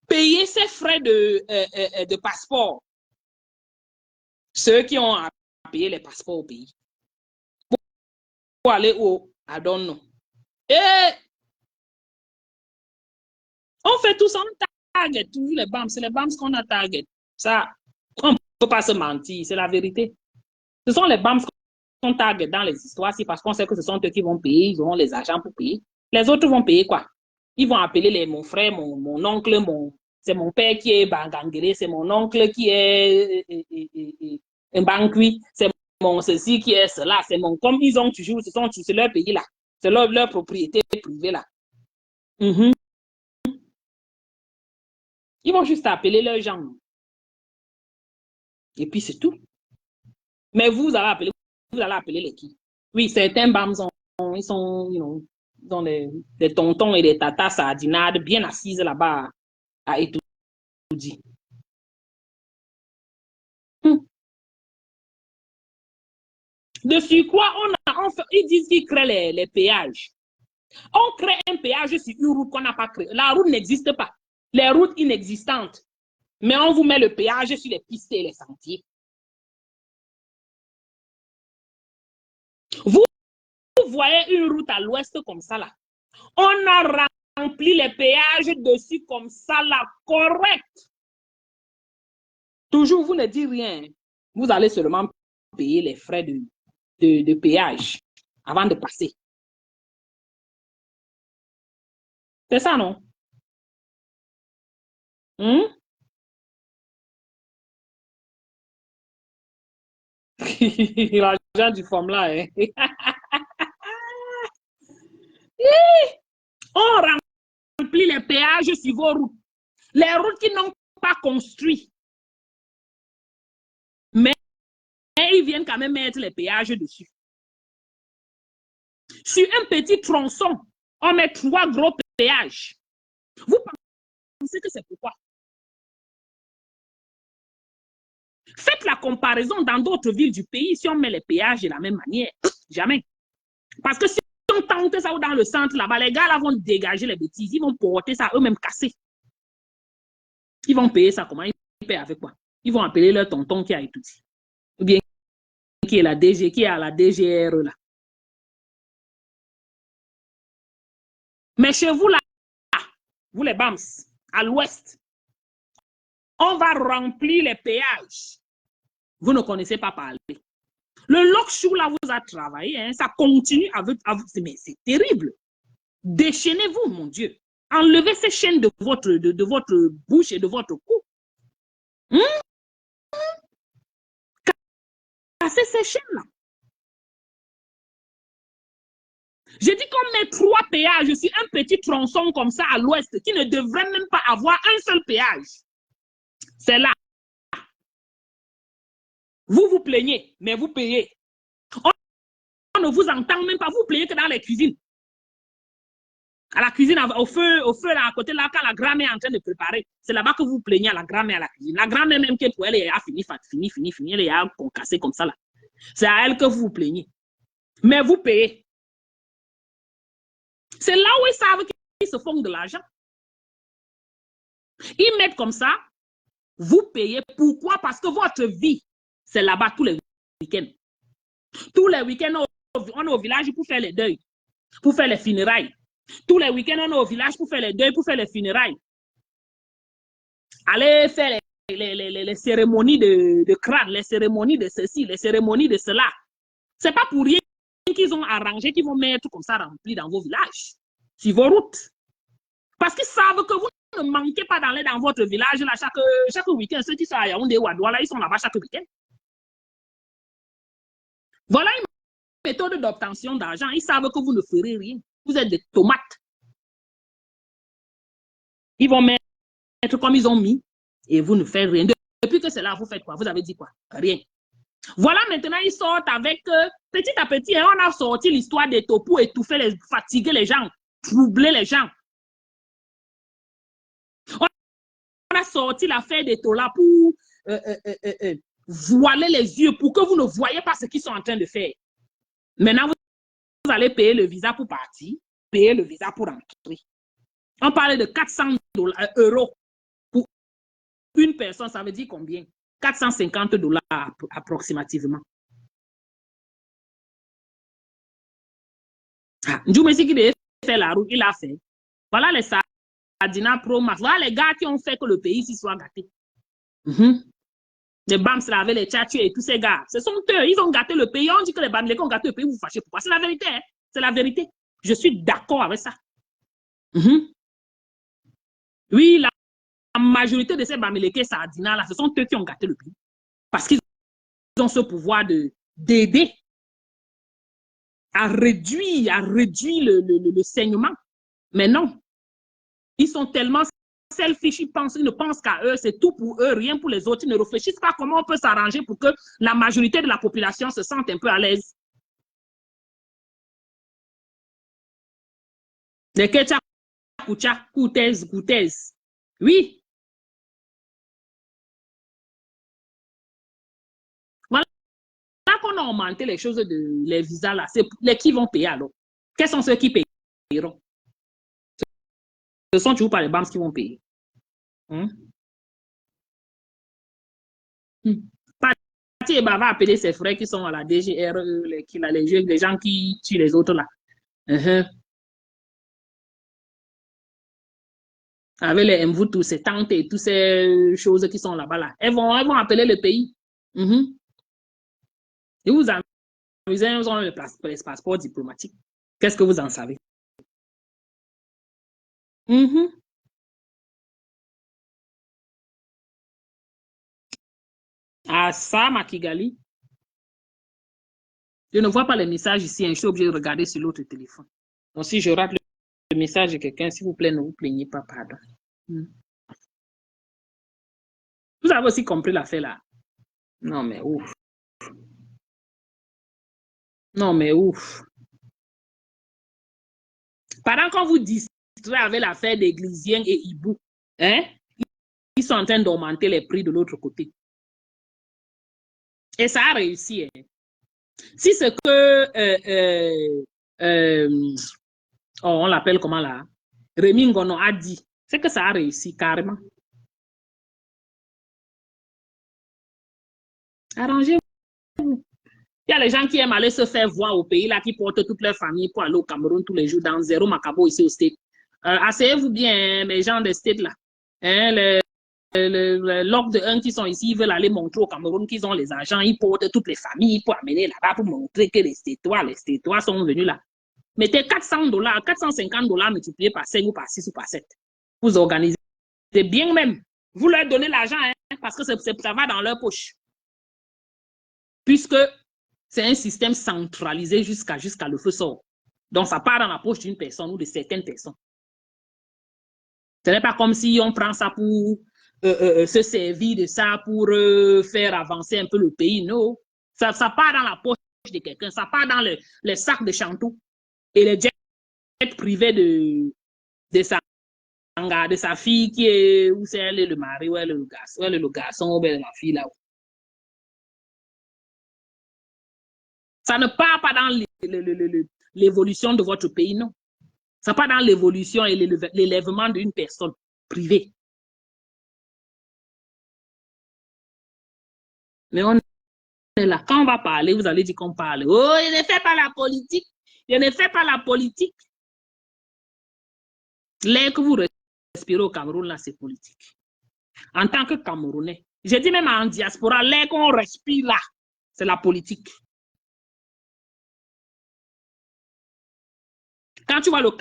Payer ces frais de passeport. Ceux qui ont à payer les passeports au pays. Pour aller au I don't know. Et on fait tout ça, on target toujours les BAMS. C'est les BAMS qu'on a target. Ça, on ne peut pas se mentir, c'est la vérité. Ce sont les BAMS qu'on target dans les histoires, c'est parce qu'on sait que ce sont eux qui vont payer, ils auront les agents pour payer. Les autres vont payer quoi? Ils vont appeler mon frère, mon oncle, c'est mon père qui est Bangangere, c'est mon oncle qui est un banqui, c'est mon ceci qui est cela, c'est mon... Comme ils ont toujours, c'est leur pays là, c'est leur propriété privée là. Ils vont juste appeler leurs gens. Et puis c'est tout. Mais vous allez appeler les qui? Oui, certains BAMs, ils sont, ils ont des tontons et des tatas sardinades bien assises là-bas à étudier. Dessus quoi, ils disent qu'ils créent les péages. On crée un péage sur une route qu'on n'a pas créée. La route n'existe pas. Les routes inexistantes. Mais on vous met le péage sur les pistes et les sentiers. Vous vous voyez une route à l'ouest comme ça là, on a rempli les péages dessus comme ça là, correct. Toujours, vous ne dites rien. Vous allez seulement payer les frais de péage avant de passer. C'est ça, non? L'argent du forme-là, hein? On remplit les péages sur vos routes. Les routes qui n'ont pas construit. Mais ils viennent quand même mettre les péages dessus. Sur un petit tronçon, on met 3 gros péages. Vous pensez que c'est pourquoi? Faites la comparaison dans d'autres villes du pays si on met les péages de la même manière. Jamais. Parce que si on tente ça dans le centre là-bas, les gars là vont dégager les bêtises. Ils vont porter ça eux-mêmes cassés. Ils vont payer ça comment? Ils paient avec quoi? Ils vont appeler leur tonton qui a étudié. Ou bien qui est la DG, qui est à la DGR là. Mais chez vous là, vous les BAMS, à l'ouest, on va remplir les péages. Vous ne connaissez pas parler. Le lock-shoe là vous a travaillé, hein, ça continue avec mais c'est terrible. Déchaînez-vous, mon Dieu. Enlevez ces chaînes de votre bouche et de votre cou. Cassez ces chaînes-là. Je dis qu'on met 3 péages sur un petit tronçon comme ça à l'ouest qui ne devrait même pas avoir un seul péage. C'est là. Vous vous plaignez, mais vous payez. On ne vous entend même pas, vous plaignez que dans les cuisines. À la cuisine, au feu là, à côté là, quand la grand-mère est en train de préparer, c'est là-bas que vous plaignez à la grand-mère à la cuisine. La grand-mère même qui est pour elle, elle a fini, elle a concassé comme ça là. C'est à elle que vous vous plaignez. Mais vous payez. C'est là où ils savent qu'ils se font de l'argent. Ils mettent comme ça, vous payez. Pourquoi? Parce que votre vie, c'est là-bas tous les week-ends. Tous les week-ends, on est au village pour faire les deuils, pour faire les funérailles. Tous les week-ends, on est au village pour faire les deuils, pour faire les funérailles. Allez faire les cérémonies de crâne, les cérémonies de ceci, les cérémonies de cela. C'est pas pour rien qu'ils ont arrangé, qu'ils vont mettre comme ça rempli dans vos villages, sur vos routes. Parce qu'ils savent que vous ne manquez pas d'aller dans votre village là, chaque week-end. Ceux qui sont à Yaoundé ou à Douala, ils sont là-bas chaque week-end. Voilà une méthode d'obtention d'argent. Ils savent que vous ne ferez rien. Vous êtes des tomates. Ils vont mettre comme ils ont mis et vous ne faites rien. Depuis que c'est là, vous faites quoi? Vous avez dit quoi? Rien. Voilà, maintenant, ils sortent avec, petit à petit, on a sorti l'histoire des topos, étouffer, fatiguer les gens, troubler les gens. On a sorti l'affaire des tolas pour voiler les yeux, pour que vous ne voyez pas ce qu'ils sont en train de faire. Maintenant, vous allez payer le visa pour partir, payer le visa pour entrer. On parle de 400 euros pour une personne, ça veut dire combien? 450 $ approximativement. Ndjoumesi qui devait faire la route, il a fait. Voilà les Sardina Pro Max. Voilà les gars qui ont fait que le pays s'y soit gâté. Les BAMS avec les tchatchus et tous ces gars. Ce sont eux, ils ont gâté le pays. On dit que les BAMS ont gâté le pays, vous vous fâchez. Pourquoi? C'est la vérité. Hein? C'est la vérité. Je suis d'accord avec ça. Oui, la majorité de ces Bamileke Sardina là, ce sont eux qui ont gâté le pays. Parce qu'ils ont ce pouvoir d'aider à réduire le saignement. Mais non. Ils sont tellement selfish, ils ne pensent qu'à eux, c'est tout pour eux, rien pour les autres. Ils ne réfléchissent pas comment on peut s'arranger pour que la majorité de la population se sente un peu à l'aise. Les Ketcha, Koucha, Koutez. Oui. Voilà qu'on a augmenté les choses les visas là. C'est les qui vont payer alors. Quels sont ceux qui payeront? Ce sont toujours pas les BAMS qui vont payer. Pas va appeler ses frères qui sont à la DGRE, les gens qui tuent les autres là. Avec les Mvutu, ces tantes et toutes ces choses qui sont là-bas là. Elles vont appeler le pays. Et vous amusez, ils ont les passeports diplomatiques. Qu'est-ce que vous en savez? Ah, ça, Makigali. Je ne vois pas les messages ici. Je suis obligé de regarder sur l'autre téléphone. Donc, si je rate le message de quelqu'un, s'il vous plaît, ne vous plaignez pas, pardon. Vous avez aussi compris l'affaire là? Non, mais ouf. Non, mais ouf. Pendant qu'on vous distrait avec l'affaire des Glisiens et Hibou, hein, ils sont en train d'augmenter les prix de l'autre côté. Et ça a réussi. Hein. Si ce que, on l'appelle comment là, Rémi Ngono a dit, c'est que ça a réussi carrément. Arrangez-vous. Il y a les gens qui aiment aller se faire voir au pays, là, qui portent toute leur famille pour aller au Cameroun tous les jours dans Zéro Macabo ici au State. Asseyez-vous bien, les gens des States là. Hein, les locs de 1 qui sont ici, ils veulent aller montrer au Cameroun qu'ils ont les agents, ils portent toutes les familles pour amener là-bas pour montrer que les Stétois sont venus là. Mettez $400, $450 multipliés par 5 ou par 6 ou par 7. Vous organisez bien même. Vous leur donnez l'argent, hein, parce que ça va dans leur poche. Puisque c'est un système centralisé jusqu'à le feu sort. Donc, ça part dans la poche d'une personne ou de certaines personnes. Ce n'est pas comme si on prend ça pour se servir de ça pour faire avancer un peu le pays. Non. Ça part dans la poche de quelqu'un. Ça part dans les sacs de Chantou et les jets privés de sa fille qui est, où c'est elle est le mari, où elle est le garçon, ou bien la fille là. Ça ne part pas dans l'évolution de votre pays, non. Ça part dans l'évolution et l'élèvement d'une personne privée. Mais on est là. Quand on va parler, vous allez dire qu'on parle. Oh, il ne fait pas la politique. Il ne fait pas la politique. L'air que vous respirez au Cameroun, là, c'est politique. En tant que Camerounais, je dis même en diaspora, l'air qu'on respire là, c'est la politique. Quand tu vois le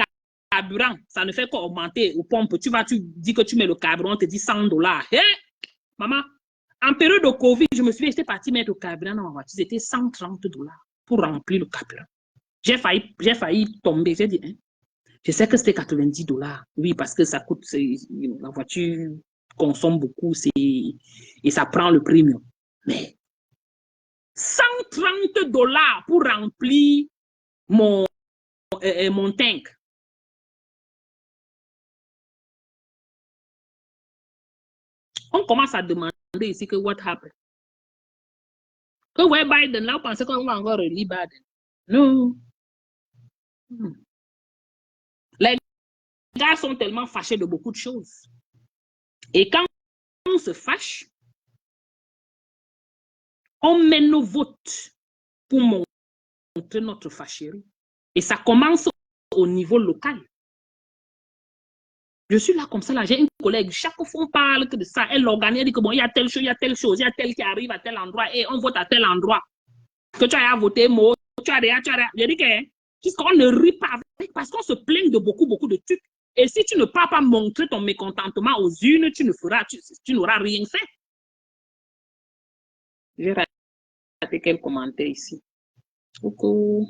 carburant, ça ne fait qu'augmenter aux pompes. Tu dis que tu mets le carburant, on te dit $100. Hey, maman, en période de Covid, je me suis dit, j'étais partie mettre le carburant dans ma voiture. C'était $130 pour remplir le carburant. J'ai failli tomber. J'ai dit, hein, je sais que c'était $90. Oui, parce que ça coûte, la voiture consomme beaucoup et ça prend le premium. Mais $130 pour remplir mon tank. On commence à demander ici que what happened. Que ouais, Biden, là, on pensait qu'on va encore relire Biden. Non. Les gars sont tellement fâchés de beaucoup de choses. Et quand on se fâche, on met nos votes pour montrer notre fâcherie. Et ça commence au niveau local. Je suis là comme ça, là, j'ai une collègue, chaque fois on parle que de ça, elle organise, elle dit que bon, il y a telle chose, il y a telle chose, il y a tel qui arrive à tel endroit, et on vote à tel endroit. Que tu as voté, moi, tu as rien. Je dis qu'on ne rit pas avec, parce qu'on se plaint de beaucoup de trucs. Et si tu ne peux pas montrer ton mécontentement aux urnes, tu n'auras rien fait. J'ai raté quel commentaire ici. Coucou.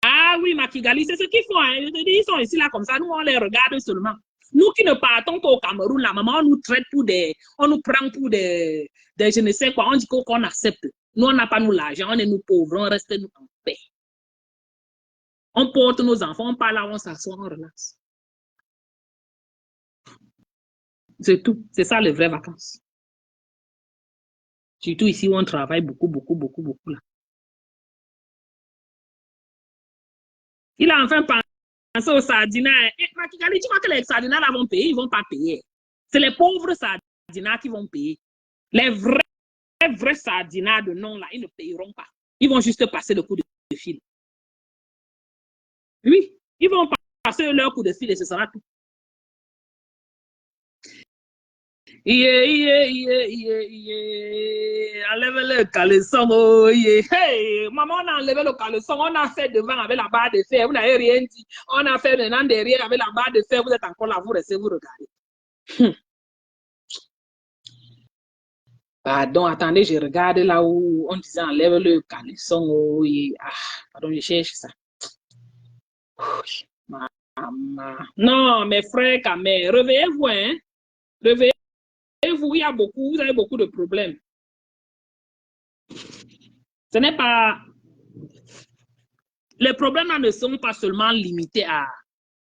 Ah oui, Makigali, c'est ce qu'ils font. Hein. Ils sont ici là comme ça, nous on les regarde seulement. Nous qui ne partons qu'au Cameroun, la maman, on nous traite on nous prend pour des je ne sais quoi, on dit qu'on accepte. Nous, on n'a pas nous l'argent, on est nous pauvres, on reste nous en paix. On porte nos enfants, on parle là, on s'assoit, on relaxe. C'est tout. C'est ça les vraies vacances. Surtout ici où on travaille beaucoup là. Il a enfin au Sardina. Kigali, tu vois que les Sardina là vont payer, ils ne vont pas payer. C'est les pauvres Sardina qui vont payer. Les vrais Sardina de nom là, ils ne payeront pas. Ils vont juste passer le coup de fil. Oui, ils vont passer leur coup de fil et ce sera tout. Enlève le caleçon, oh yeah. Hey, maman, on a enlevé le caleçon, on a fait devant avec la barre de fer, vous n'avez rien dit. On a fait maintenant derrière avec la barre de fer, vous êtes encore là, vous restez, vous regardez. Pardon, attendez, je regarde là où on disait enlève le caleçon, oh yeah. Ah, pardon, je cherche ça. Maman. Non, mes frères, quand même, réveillez-vous, hein. Réveillez-vous, il y a beaucoup, vous avez beaucoup de problèmes. Ce n'est pas... Les problèmes là ne sont pas seulement limités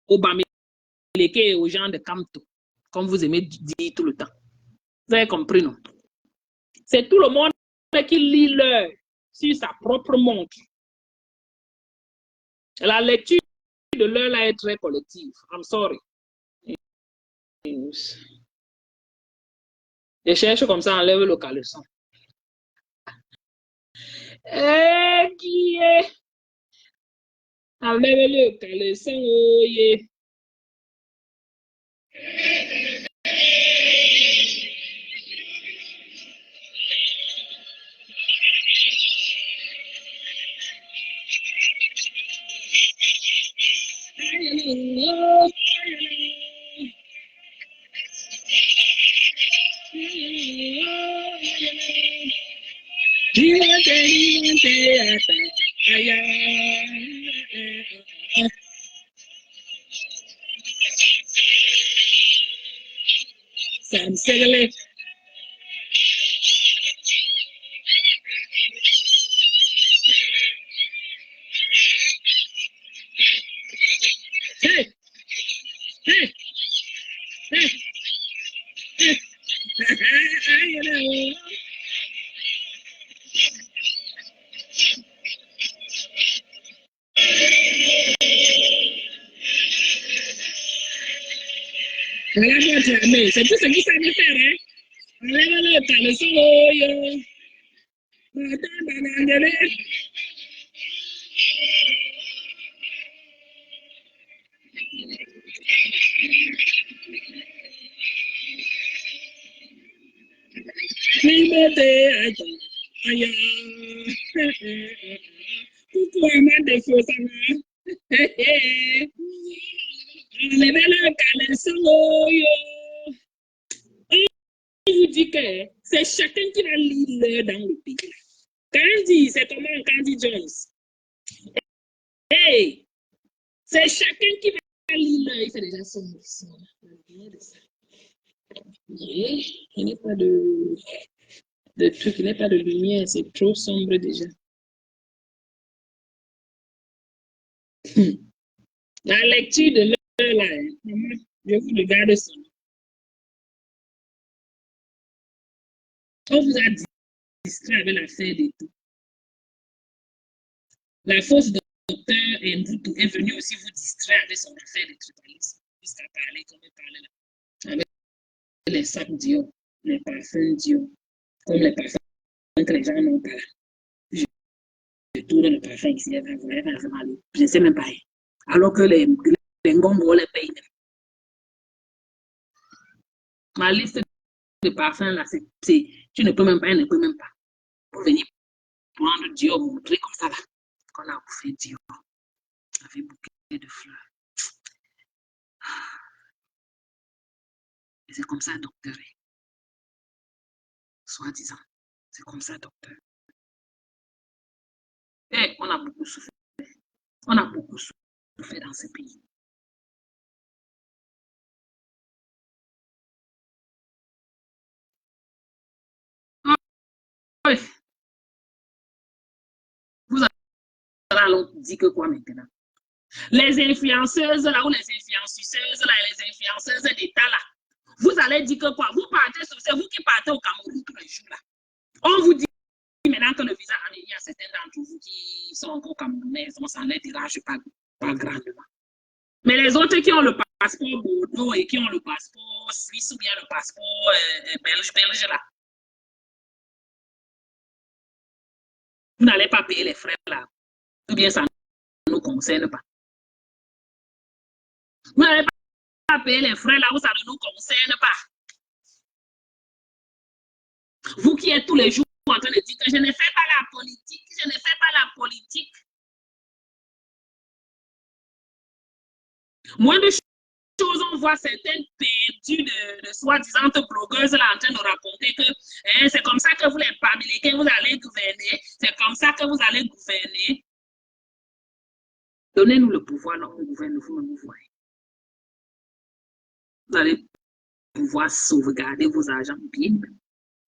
aux Bamileke et aux gens de Kamto, comme vous aimez dire tout le temps. Vous avez compris, non? C'est tout le monde qui lit l'heure sur sa propre montre. La lecture de l'heure là est très collective. I'm sorry. Je cherche comme ça, enlève le caleçon. Qui est? Enlève le caleçon, oh yeah. Sam Segale. Hey! Hey! Hey! Hey! Voilà votre amie. C'est tout ce qu'il savait faire, hein? Enlève le caleçon, oh yo. Coucou, amant de faux, ça va? Enlevez le caleçon, oh yo. On vous dit que c'est chacun qui va lire dans le pays. Candy, c'est comment Candy Jones? Hey, c'est chacun qui va lire. Il fait déjà sombre ici. Il n'y a pas de truc, il n'y a pas de lumière, c'est trop sombre déjà. La lecture de l'heure là, je vous regarde ça. On vous a distrait avec l'affaire des tout. La fausse docteur est venue aussi vous distraire avec son affaire de tribalisme, jusqu'à parler comme elle parlait là. Avec les sacs Dior, les parfums Dior, comme les parfums que les gens n'ont pas là. Je tourne le parfum ici, je ne sais même pas. Alors que les ngongos les payent même. Ma liste de parfums là, tu ne peux même pas, elle ne peut même pas. Pour venir prendre Dior, montrer comme ça là, qu'on a bouffé Dior, avec bouquet de fleurs. Et c'est comme ça, docteur. Soi-disant, c'est comme ça, docteur. Et on a beaucoup souffert. On a beaucoup souffert dans ce pays. Oui. Vous allez dire que quoi maintenant? Les influenceuses là ou les influenceuses là et les influenceuses d'État là, vous allez dire que quoi? Vous partez, c'est vous qui partez au Cameroun tous les jours là. On vous dit maintenant que le visa, il y a certains d'entre vous qui sont encore camerounais, on s'en les dérange pas grandement. Mais les autres qui ont le passeport Bordeaux et qui ont le passeport suisse ou bien le passeport belge là, vous n'allez pas payer les frais là. Ou bien ça ne nous concerne pas. Vous n'allez pas payer les frais là où ça ne nous concerne pas. Vous qui êtes tous les jours en train de dire que je ne fais pas la politique, je ne fais pas la politique. Moins de choses, on voit certaines perdues de soi-disant blogueuses là en train de raconter que c'est comme ça que vous les Américains, vous allez gouverner, c'est comme ça que vous allez gouverner. Donnez-nous le pouvoir, non, on gouverne, vous me voyez. Vous allez pouvoir sauvegarder vos agents bien.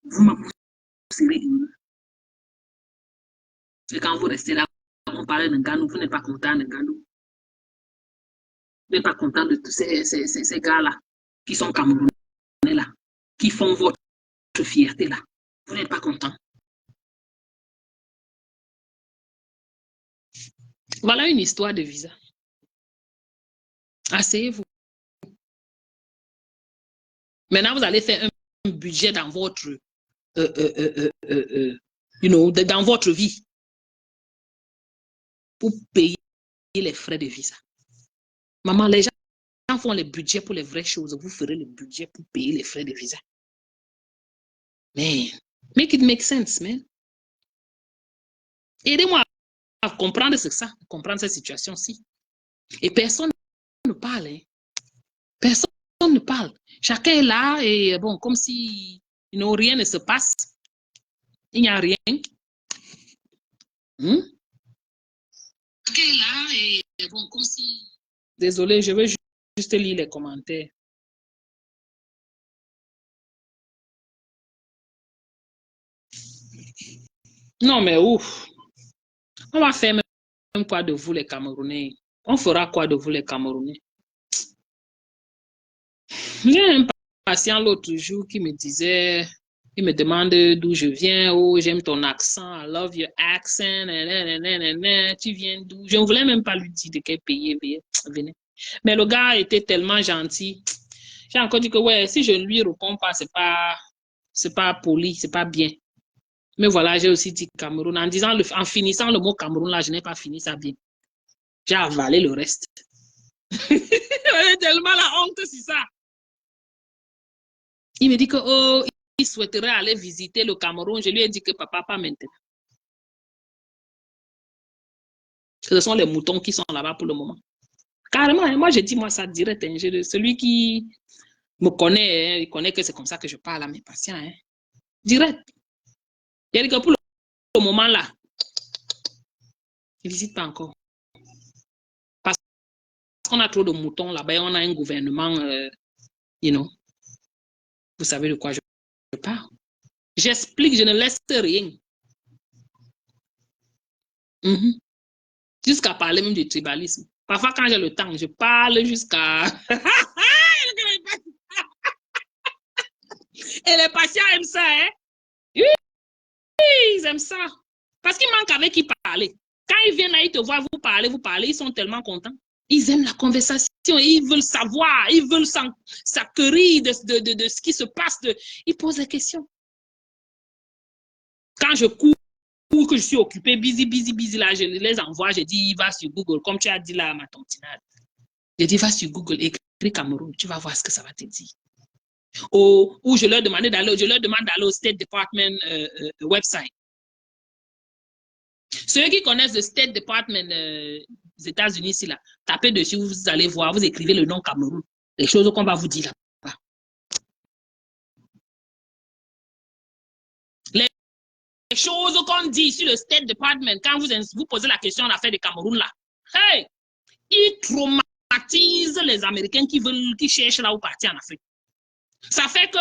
Vous me pousserez une. Et quand vous restez là, on parle de Nganou, vous n'êtes pas content de Nganou. Vous n'êtes pas content de tous ces gars-là qui sont Camerounais là, qui font votre fierté là. Vous n'êtes pas content. Voilà une histoire de visa. Asseyez-vous. Maintenant, vous allez faire un budget dans votre, dans votre vie pour payer les frais de visa. Maman, les gens font les budgets pour les vraies choses. Vous ferez le budget pour payer les frais de visa. Man, make it make sense, man. Aidez-moi à comprendre ça, comprendre cette situation-ci. Et personne ne parle. Hein. Personne ne parle. Chacun est là et bon, comme si rien ne se passe. Il n'y a rien. Chacun est là et bon, comme si... Désolé, je veux juste lire les commentaires. Non, mais ouf. On va faire même quoi de vous les Camerounais? On fera quoi de vous les Camerounais? Il y a un patient l'autre jour qui me disait, il me demande d'où je viens, oh j'aime ton accent, I love your accent, tu viens d'où? Je ne voulais même pas lui dire de quel pays il venait. Mais le gars était tellement gentil. J'ai encore dit que ouais, si je ne lui réponds pas, c'est pas poli, c'est pas bien. Mais voilà, j'ai aussi dit Cameroun. En finissant le mot Cameroun, là, je n'ai pas fini ça bien. J'ai avalé le reste. J'ai tellement la honte sur ça. Il me dit que, oh, il souhaiterait aller visiter le Cameroun. Je lui ai dit que papa, pas maintenant. Ce sont les moutons qui sont là-bas pour le moment. Carrément, hein, moi, j'ai dit, moi, ça direct. Hein, celui qui me connaît, hein, il connaît que c'est comme ça que je parle à mes patients. Hein. Direct. Il dit que pour le moment là, il ne visite pas encore. Parce qu'on a trop de moutons là-bas, on a un gouvernement, vous savez de quoi je parle. J'explique, je ne laisse rien. Jusqu'à parler même du tribalisme. Parfois, quand j'ai le temps, je parle jusqu'à... Et les patients aiment ça, hein? Oui, ils aiment ça. Parce qu'il manque avec qui parler. Quand ils viennent là, ils te voient, vous parler, ils sont tellement contents. Ils aiment la conversation et ils veulent savoir, ils veulent s'acquérir de ce qui se passe. Ils posent des questions. Quand je cours, que je suis occupée, busy, là, je les envoie, je dis, va sur Google, comme tu as dit là, ma tontinade. Je dis, va sur Google, écris Cameroun, tu vas voir ce que ça va te dire. Ou je leur demande d'aller au State Department website. Ceux qui connaissent le State Department des États-Unis, ici, là, tapez dessus, vous allez voir, vous écrivez le nom Cameroun, les choses qu'on va vous dire là-bas. Les choses qu'on dit sur le State Department, quand vous posez la question à l'affaire du Cameroun, là, hey, ils traumatisent les Américains qui cherchent là où partir en Afrique. Ça fait que,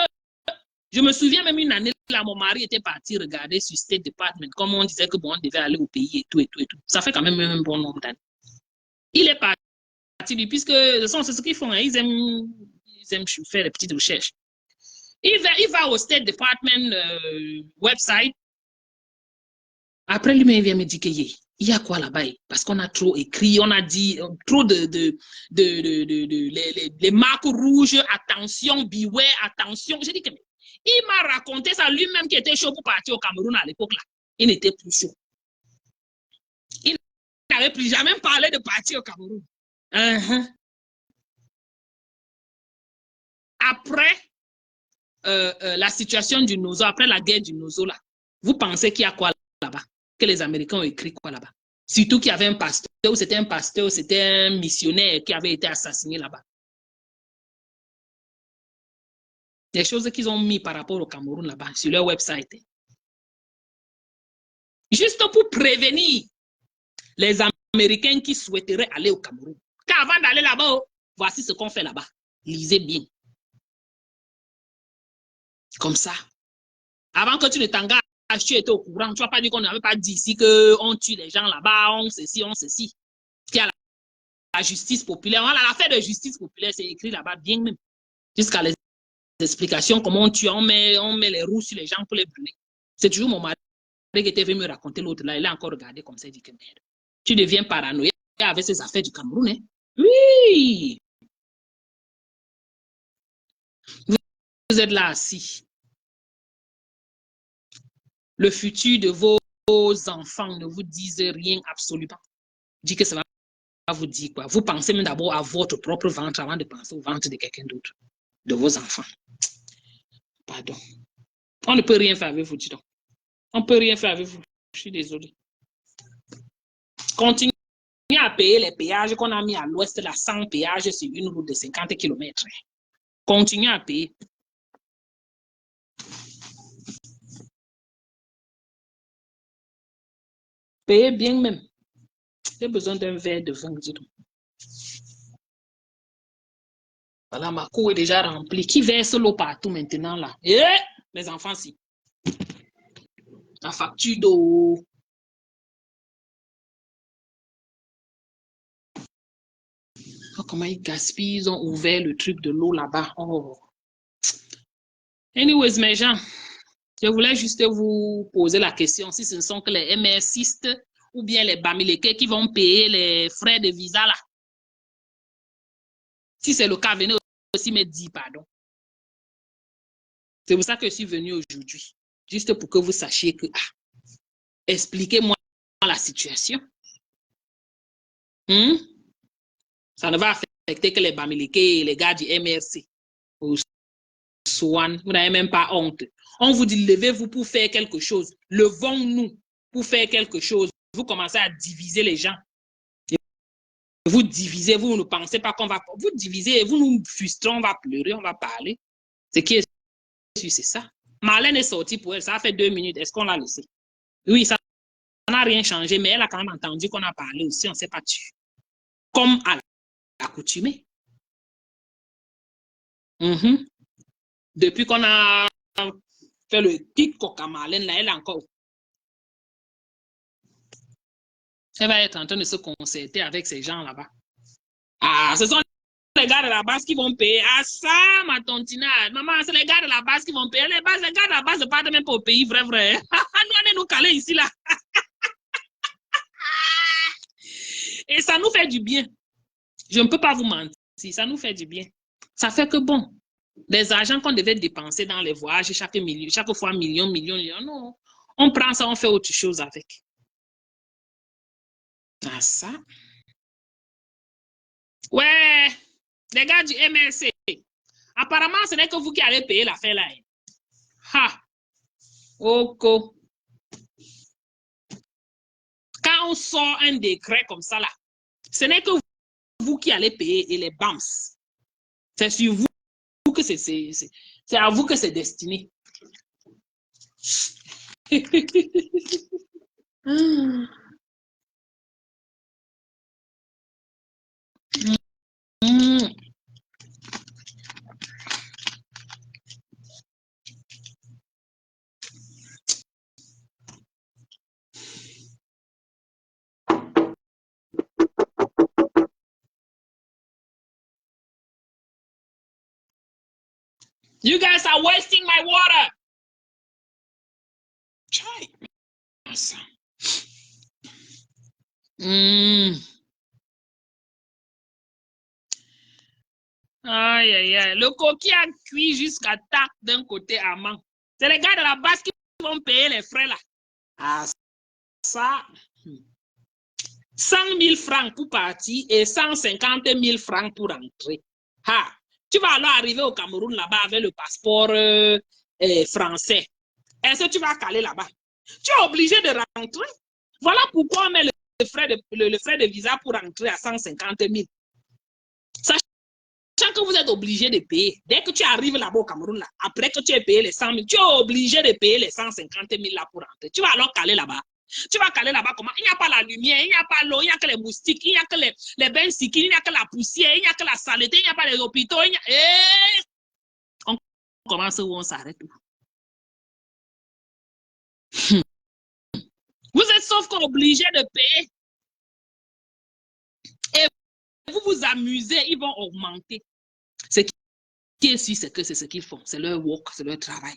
je me souviens même une année, là, mon mari était parti regarder sur State Department, comme on disait que bon, on devait aller au pays et tout. Ça fait quand même un bon nombre d'années. Il est parti, puisque c'est ce qu'ils font, hein, ils aiment faire des petites recherches. Il va au State Department website. Après, lui-même, il vient me dire que Il y a quoi là-bas? Parce qu'on a trop écrit, on a dit trop les marques rouges, attention, beware, attention. J'ai dit que il m'a raconté ça lui-même qui était chaud pour partir au Cameroun à l'époque là. Il n'était plus chaud. Il n'avait plus jamais parlé de partir au Cameroun. Après la situation du Nozo, après la guerre du Nozo là, vous pensez qu'il y a quoi là-bas? Que les Américains ont écrit quoi là-bas? Surtout qu'il y avait un pasteur, ou c'était un pasteur, c'était un missionnaire qui avait été assassiné là-bas. Des choses qu'ils ont mis par rapport au Cameroun là-bas, sur leur website. Juste pour prévenir les Américains qui souhaiteraient aller au Cameroun. Car avant d'aller là-bas, voici ce qu'on fait là-bas. Lisez bien. Comme ça. Avant que tu ne t'engages, tu étais au courant. Tu ne vas pas dire qu'on n'avait pas dit ici qu'on tue les gens là-bas, on ceci, on ceci. Il y a la justice populaire. Voilà, l'affaire de justice populaire, c'est écrit là-bas bien même. Jusqu'à les explications, comment on tue, on met les roues sur les gens pour les brûler. C'est toujours mon mari qui était venu me raconter l'autre là. Il a encore regardé comme ça, il dit que merde. Tu deviens paranoïaque avec ces affaires du Cameroun. Hein? Oui. Vous êtes là assis. Le futur de vos enfants ne vous disent rien absolument. Dis que ça va vous dire quoi. Vous pensez même d'abord à votre propre ventre avant de penser au ventre de quelqu'un d'autre, de vos enfants. Pardon. On ne peut rien faire avec vous, dis donc. On ne peut rien faire avec vous. Je suis désolée. Continuez à payer les péages qu'on a mis à l'ouest, là, 100 péages sur une route de 50 km. Continuez à payer. Payez bien même. J'ai besoin d'un verre de vin, dis donc. Voilà, ma cour est déjà remplie. Qui verse l'eau partout maintenant, là? Eh, mes enfants, si. La facture d'eau. Oh, comment ils gaspillent, ils ont ouvert le truc de l'eau là-bas. Oh. Anyways, mes gens, je voulais juste vous poser la question si ce ne sont que les MRCistes ou bien les Bamileke qui vont payer les frais de visa là. Si c'est le cas, venez aussi me dire pardon. C'est pour ça que je suis venue aujourd'hui. Juste pour que vous sachiez que, expliquez-moi la situation. Ça ne va affecter que les Bamileke et les gars du MRC. Swan, vous n'avez même pas honte. On vous dit, levez-vous pour faire quelque chose. Levons-nous pour faire quelque chose. Vous commencez à diviser les gens. Vous divisez, vous ne pensez pas qu'on va... Vous divisez, vous nous frustrez, on va pleurer, on va parler. Ce qui est sûr, c'est ça. Marlène est sortie pour elle, ça a fait 2 minutes. Est-ce qu'on l'a laissé? Oui, ça n'a rien changé, mais elle a quand même entendu qu'on a parlé aussi, on ne s'est pas tué. Comme à l'accoutumée. Depuis qu'on a fait le kick coca Marlène, là, elle a encore... Elle va être en train de se concerter avec ces gens là-bas. Ah, ce sont les gars de la base qui vont payer. Ah, ça, ma tontinade. Maman, c'est les gars de la base qui vont payer. Les gars de la base ne partent même pas au pays, vrai. Nous, on est nous calés ici, là. Et ça nous fait du bien. Je ne peux pas vous mentir. Ça nous fait du bien. Ça fait que bon, les argents qu'on devait dépenser dans les voyages, chaque fois million, non. On prend ça, on fait autre chose avec. Ah, ça. Ouais, les gars du MRC. Apparemment, ce n'est que vous qui allez payer l'affaire là. Ha! Ok. Quand on sort un décret comme ça là, ce n'est que vous qui allez payer et les BAMS. C'est sur vous que c'est à vous que c'est destiné. You guys are wasting my water. Try. Hmm. Aïe, aïe, aïe. Le coquille a cuit jusqu'à tac d'un côté amant. C'est les gars de la base qui vont payer les frais là. Ah, ça. 100 000 francs pour partir et 150 000 francs pour rentrer. Ah, tu vas alors arriver au Cameroun là-bas avec le passeport français. Est-ce que tu vas caler là-bas? Tu es obligé de rentrer. Voilà pourquoi on met le frais de visa pour rentrer à 150 000. Sachant que vous êtes obligé de payer. Dès que tu arrives là-bas au Cameroun, là, après que tu aies payé les 100 000, tu es obligé de payer les 150 000 là pour rentrer. Tu vas alors caler là-bas. Tu vas caler là-bas comment? Il n'y a pas la lumière, il n'y a pas l'eau, il n'y a que les moustiques, il n'y a que les bains il n'y a que la poussière, il n'y a que la saleté, il n'y a pas les hôpitaux. On commence où on s'arrête. Vous êtes sauf qu'obligé de payer. Et vous vous amusez, ils vont augmenter. Ce qui est sûr, c'est que c'est ce qu'ils font. C'est leur work, c'est leur travail.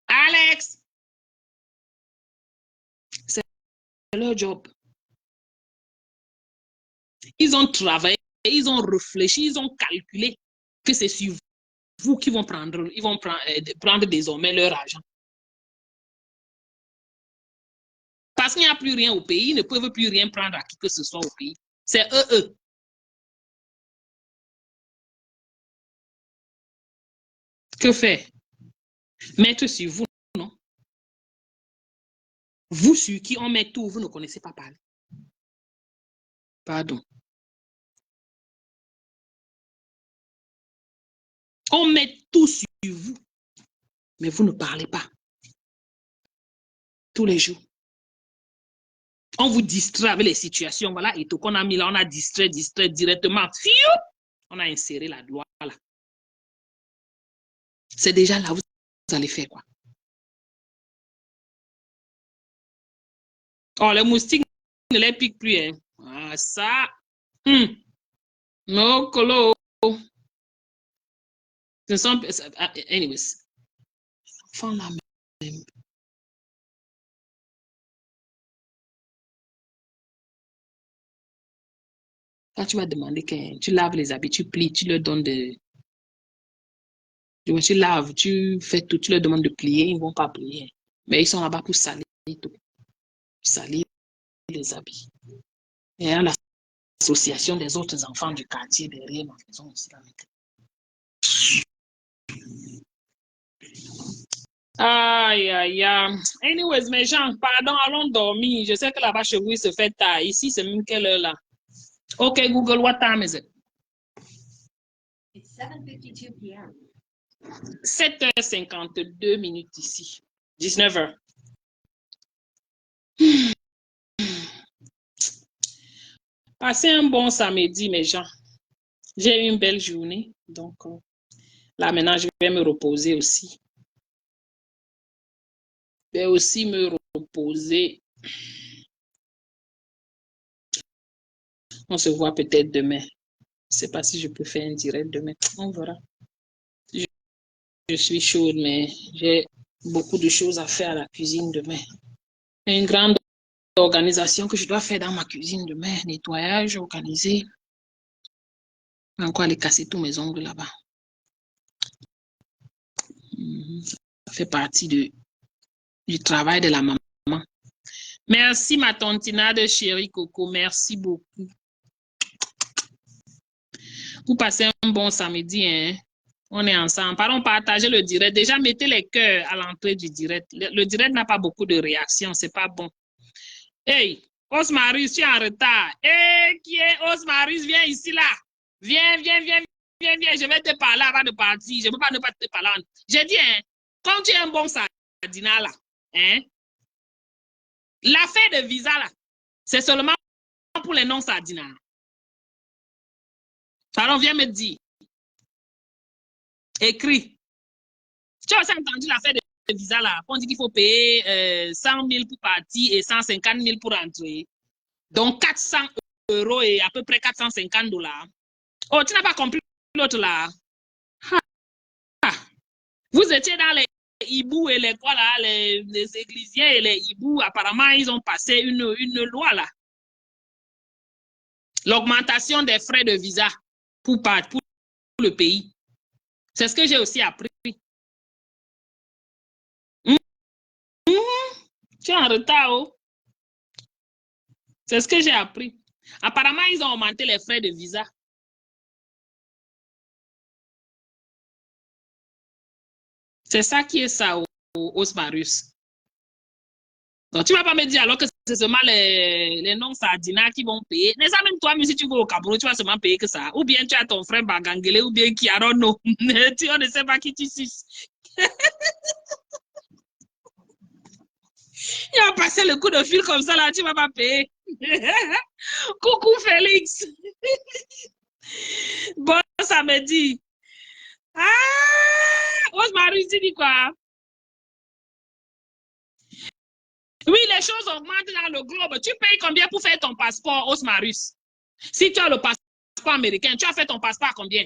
Alex, c'est leur job. Ils ont travaillé, ils ont réfléchi, ils ont calculé que c'est sur vous qui vont prendre, ils vont prendre désormais leur argent. Parce qu'il n'y a plus rien au pays, ils ne peuvent plus rien prendre à qui que ce soit au pays. C'est eux. Que faire? Mettre sur vous, non? Vous sur qui on met tout, vous ne connaissez pas parler. Pardon. On met tout sur vous, mais vous ne parlez pas. Tous les jours. On vous distrait avec les situations. Voilà, et tout qu'on a mis là, on a distrait directement. On a inséré la loi là. C'est déjà là, vous allez faire quoi? Oh, les moustiques ne les piquent plus. Hein. Ah, ça. No, colo. Ce sont. Anyways. Enfant là même. Quand tu vas demander que tu laves les habits, tu plies, tu leur donnes de. Tu laves, tu fais tout, tu leur demandes de plier, ils ne vont pas plier. Mais ils sont là-bas pour salir tout. Salir les habits. Il y a l'association des autres enfants du quartier derrière ma maison aussi. Aïe, aïe, aïe. Anyways, mes gens, pardon, allons dormir. Je sais que là-bas chez vous, il se fait tard. Ici, c'est même quelle heure là? Ok, Google, what time is it? It's 7:52 p.m. 7h52 minutes ici. 19h. Passez un bon samedi, mes gens. J'ai eu une belle journée. Donc, là, maintenant, je vais me reposer aussi. Je vais aussi me reposer. On se voit peut-être demain. Je ne sais pas si je peux faire un direct demain. On verra. Je suis chaude, mais j'ai beaucoup de choses à faire à la cuisine demain. Une grande organisation que je dois faire dans ma cuisine demain. Nettoyage, organiser. Encore aller casser tous mes ongles là-bas. Ça fait partie du travail de la maman. Merci ma tontinade chérie Coco. Merci beaucoup. Vous passez un bon samedi. Hein? On est ensemble. Pardon, partagez le direct. Déjà, mettez les cœurs à l'entrée du direct. Le direct n'a pas beaucoup de réactions. C'est pas bon. Hey, Osmarus, tu es en retard. Hey, qui est Osmarus? Viens ici là. Viens. Je vais te parler avant de partir. Je ne peux pas ne pas te parler. J'ai dit, hein, quand tu es un bon sardina là, hein, l'affaire de visa là, c'est seulement pour les non-sardinats. Pardon, viens me dire. Écris. Tu as aussi entendu l'affaire de visa là. On dit qu'il faut payer 100 000 pour partir et 150 000 pour entrer. Donc 400 € et à peu près 450 $. Oh, tu n'as pas compris l'autre là. Vous étiez dans hiboux et les quoi là, les églisiens et les hiboux, apparemment, ils ont passé une loi là. L'augmentation des frais de visa pour le pays. C'est ce que j'ai aussi appris. Tu es en retard, oh. C'est ce que j'ai appris. Apparemment, ils ont augmenté les frais de visa. C'est ça qui est ça, Osmarius. Donc, tu ne vas pas me dire alors que c'est seulement les non-sardinats qui vont payer. Mais ça, même toi, même si tu vas au Cameroun, tu vas seulement payer que ça. Ou bien tu as ton frère Bagangele, ou bien qui, I don't know. On ne sait pas qui tu suces. Il va passer le coup de fil comme ça, là, tu ne vas pas payer. Coucou Félix. Bon samedi. Ah, Osmarius, tu dis quoi? Oui, les choses augmentent dans le globe. Tu payes combien pour faire ton passeport, Osmarius? Si tu as le passeport américain, tu as fait ton passeport à combien?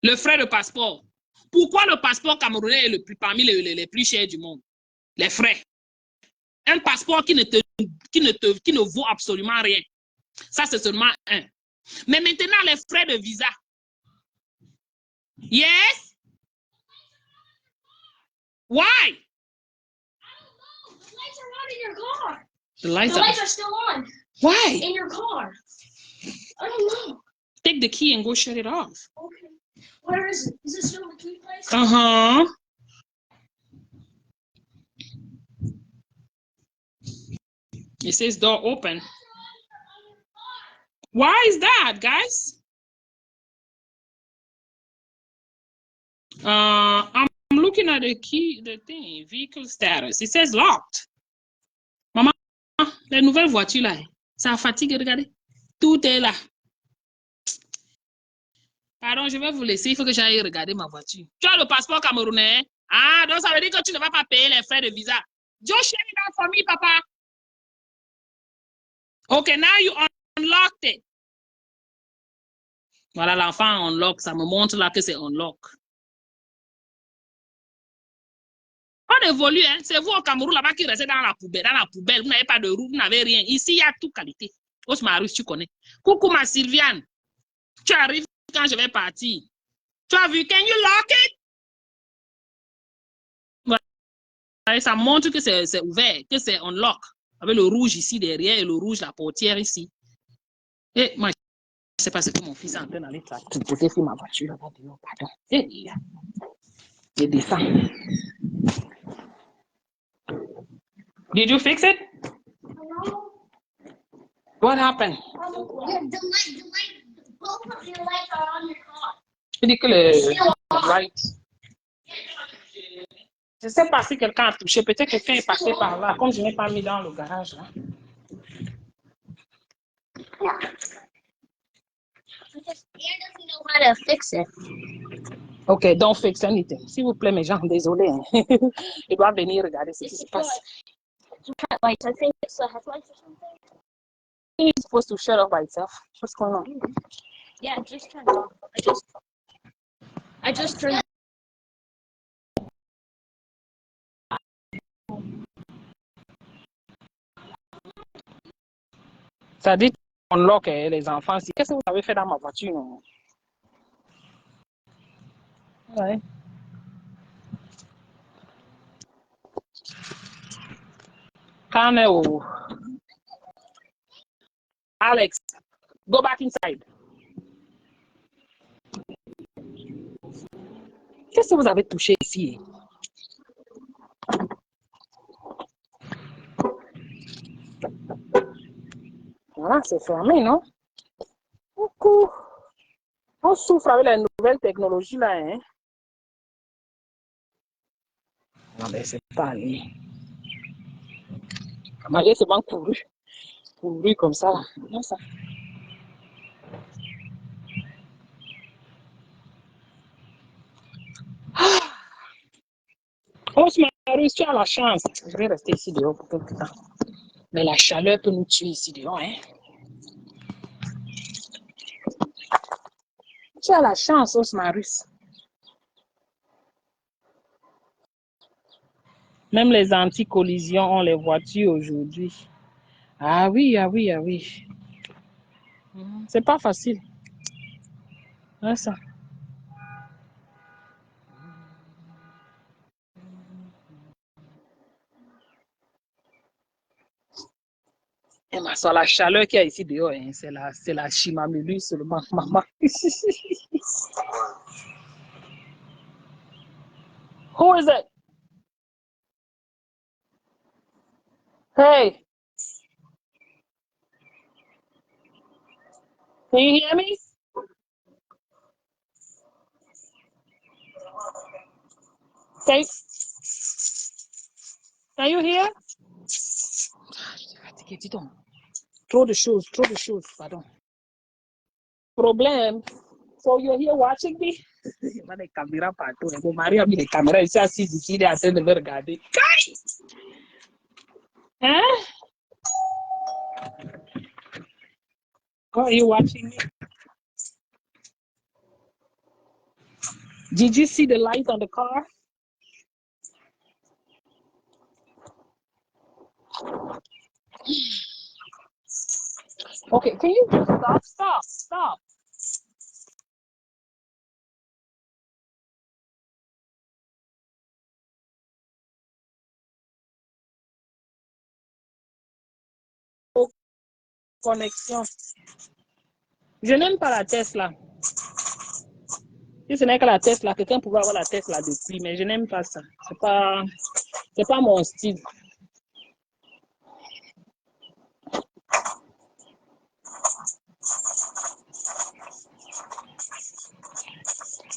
Le frais de passeport. Pourquoi le passeport camerounais est parmi les plus chers du monde? Les frais. Un passeport qui ne vaut absolument rien. Ça, c'est seulement un. Mais maintenant, les frais de visa. Yes? Why? The lights are on in your car. The lights are still on. Why? In your car. I don't know. Take the key and go shut it off. Okay. Where is it? Is it still in the key place? Uh-huh. It says door open. Why is that, guys? I'm looking at the key, the thing, vehicle status. It says locked. Maman, les nouvelles voitures là, ça fatigue, regardez. Tout est là. Pardon, je vais vous laisser. Il faut que j'aille regarder ma voiture. Tu as le passeport camerounais? Ah, donc ça veut dire que tu ne vas pas payer les frais de visa. Just share it out for me, papa. Okay, now you unlocked it. Voilà, l'enfant unlock. Ça me montre là que c'est unlock. On évolue, hein. C'est vous au Cameroun là-bas qui restez dans la poubelle. Vous n'avez pas de roue, vous n'avez rien. Ici, il y a toute qualité. Osmarius, tu connais. Coucou ma Sylviane. Tu arrives quand je vais partir. Tu as vu? Can you lock it? Voilà. Ça montre que c'est ouvert, que c'est unlock. Avec le rouge ici derrière et le rouge, la portière ici. Et moi, je ne sais pas ce que mon fils est en train d'aller tripoter sur ma voiture. Pardon. Et je descends. Did you fix it? No. What happened? The light, both of your lights are on your car. Je dis que le right. Je ne sais pas si quelqu'un a touché. Peut-être que quelqu'un est passé par là. Comme je n'ai pas mis dans le garage là. Yeah. Because Pierre doesn't know how to fix it. Ok, don't fix anything. S'il vous plaît, mes gens, désolé. Il doit venir regarder ce qui se passe. Lights. I think it's the headlights or something. It's supposed to shut off by itself. What's going on? Yeah, just turn it off. I just turned it. Ça dit qu'on lock les enfants. Qu'est-ce que vous avez fait dans ma voiture? Non? Ouais. Quand on est au... Alex, go back inside. Qu'est-ce que vous avez touché ici? Voilà, c'est fermé, non? Coucou. On souffre avec les nouvelles technologies là, hein? Non, mais c'est pas allé. J'ai seulement couru comme ça. Non, ça. On se marie, tu as la chance. Je vais rester ici dehors pour quelque temps. Mais la chaleur peut nous tuer ici dehors, hein? Tu as la chance, Osmarus. Même les anti-collisions ont les voitures aujourd'hui. Ah oui, ah oui, ah oui. C'est pas facile. Ouais, ça. Et ma soeur, la chaleur qu'il y a ici dehors, hein, c'est la chimamulu seulement, maman. Who is it? Hey, can you hear me? Can, can you hear? Fatigué, dis donc. Trop de choses, pardon. Problème. So you're here watching me? Il y a des caméras partout. Mon mari a mis les caméras ici, assis ici, il est en train de me regarder. Hein? Why are you watching me? Did you see the light on the car? Okay, can you just stop? Connexion. Je n'aime pas la Tesla. Si ce n'est que la Tesla, quelqu'un pouvait avoir la Tesla depuis, mais je n'aime pas ça. C'est pas mon style.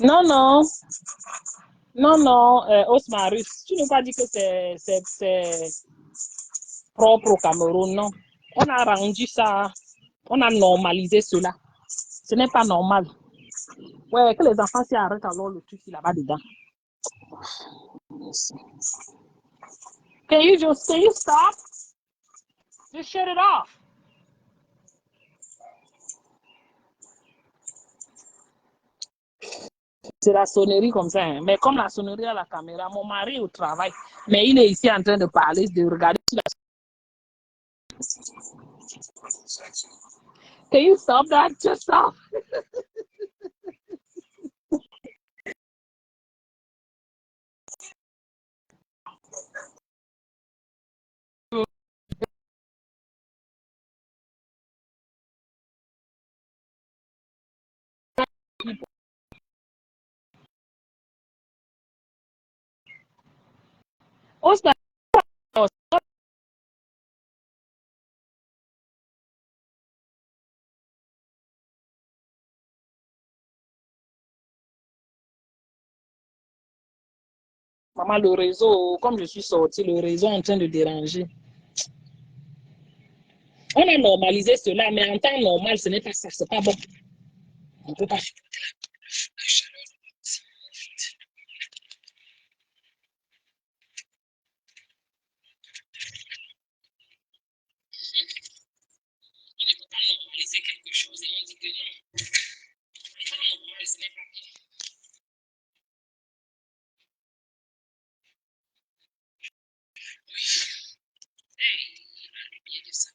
Non, Osmarus, tu ne pas dit que c'est propre au Cameroun, non. On a rendu ça, on a normalisé cela. Ce n'est pas normal. Ouais, que les enfants s'y arrêtent alors le truc là-bas dedans. Can you stop? Just shut it off. C'est la sonnerie comme ça, hein. Mais comme la sonnerie à la caméra, mon mari au travail, mais il est ici en train de parler, de regarder sur la... Can you stop that? Just stop. Oscar, maman, le réseau, comme je suis sortie, le réseau est en train de déranger. On a normalisé cela, mais en temps normal, ce n'est pas ça, c'est pas bon. On ne peut pas supporter la chaleur. On ne peut pas normaliser quelque chose et on dit que non. En temps normal, ce n'est pas bien. Hey, il a bien de ça.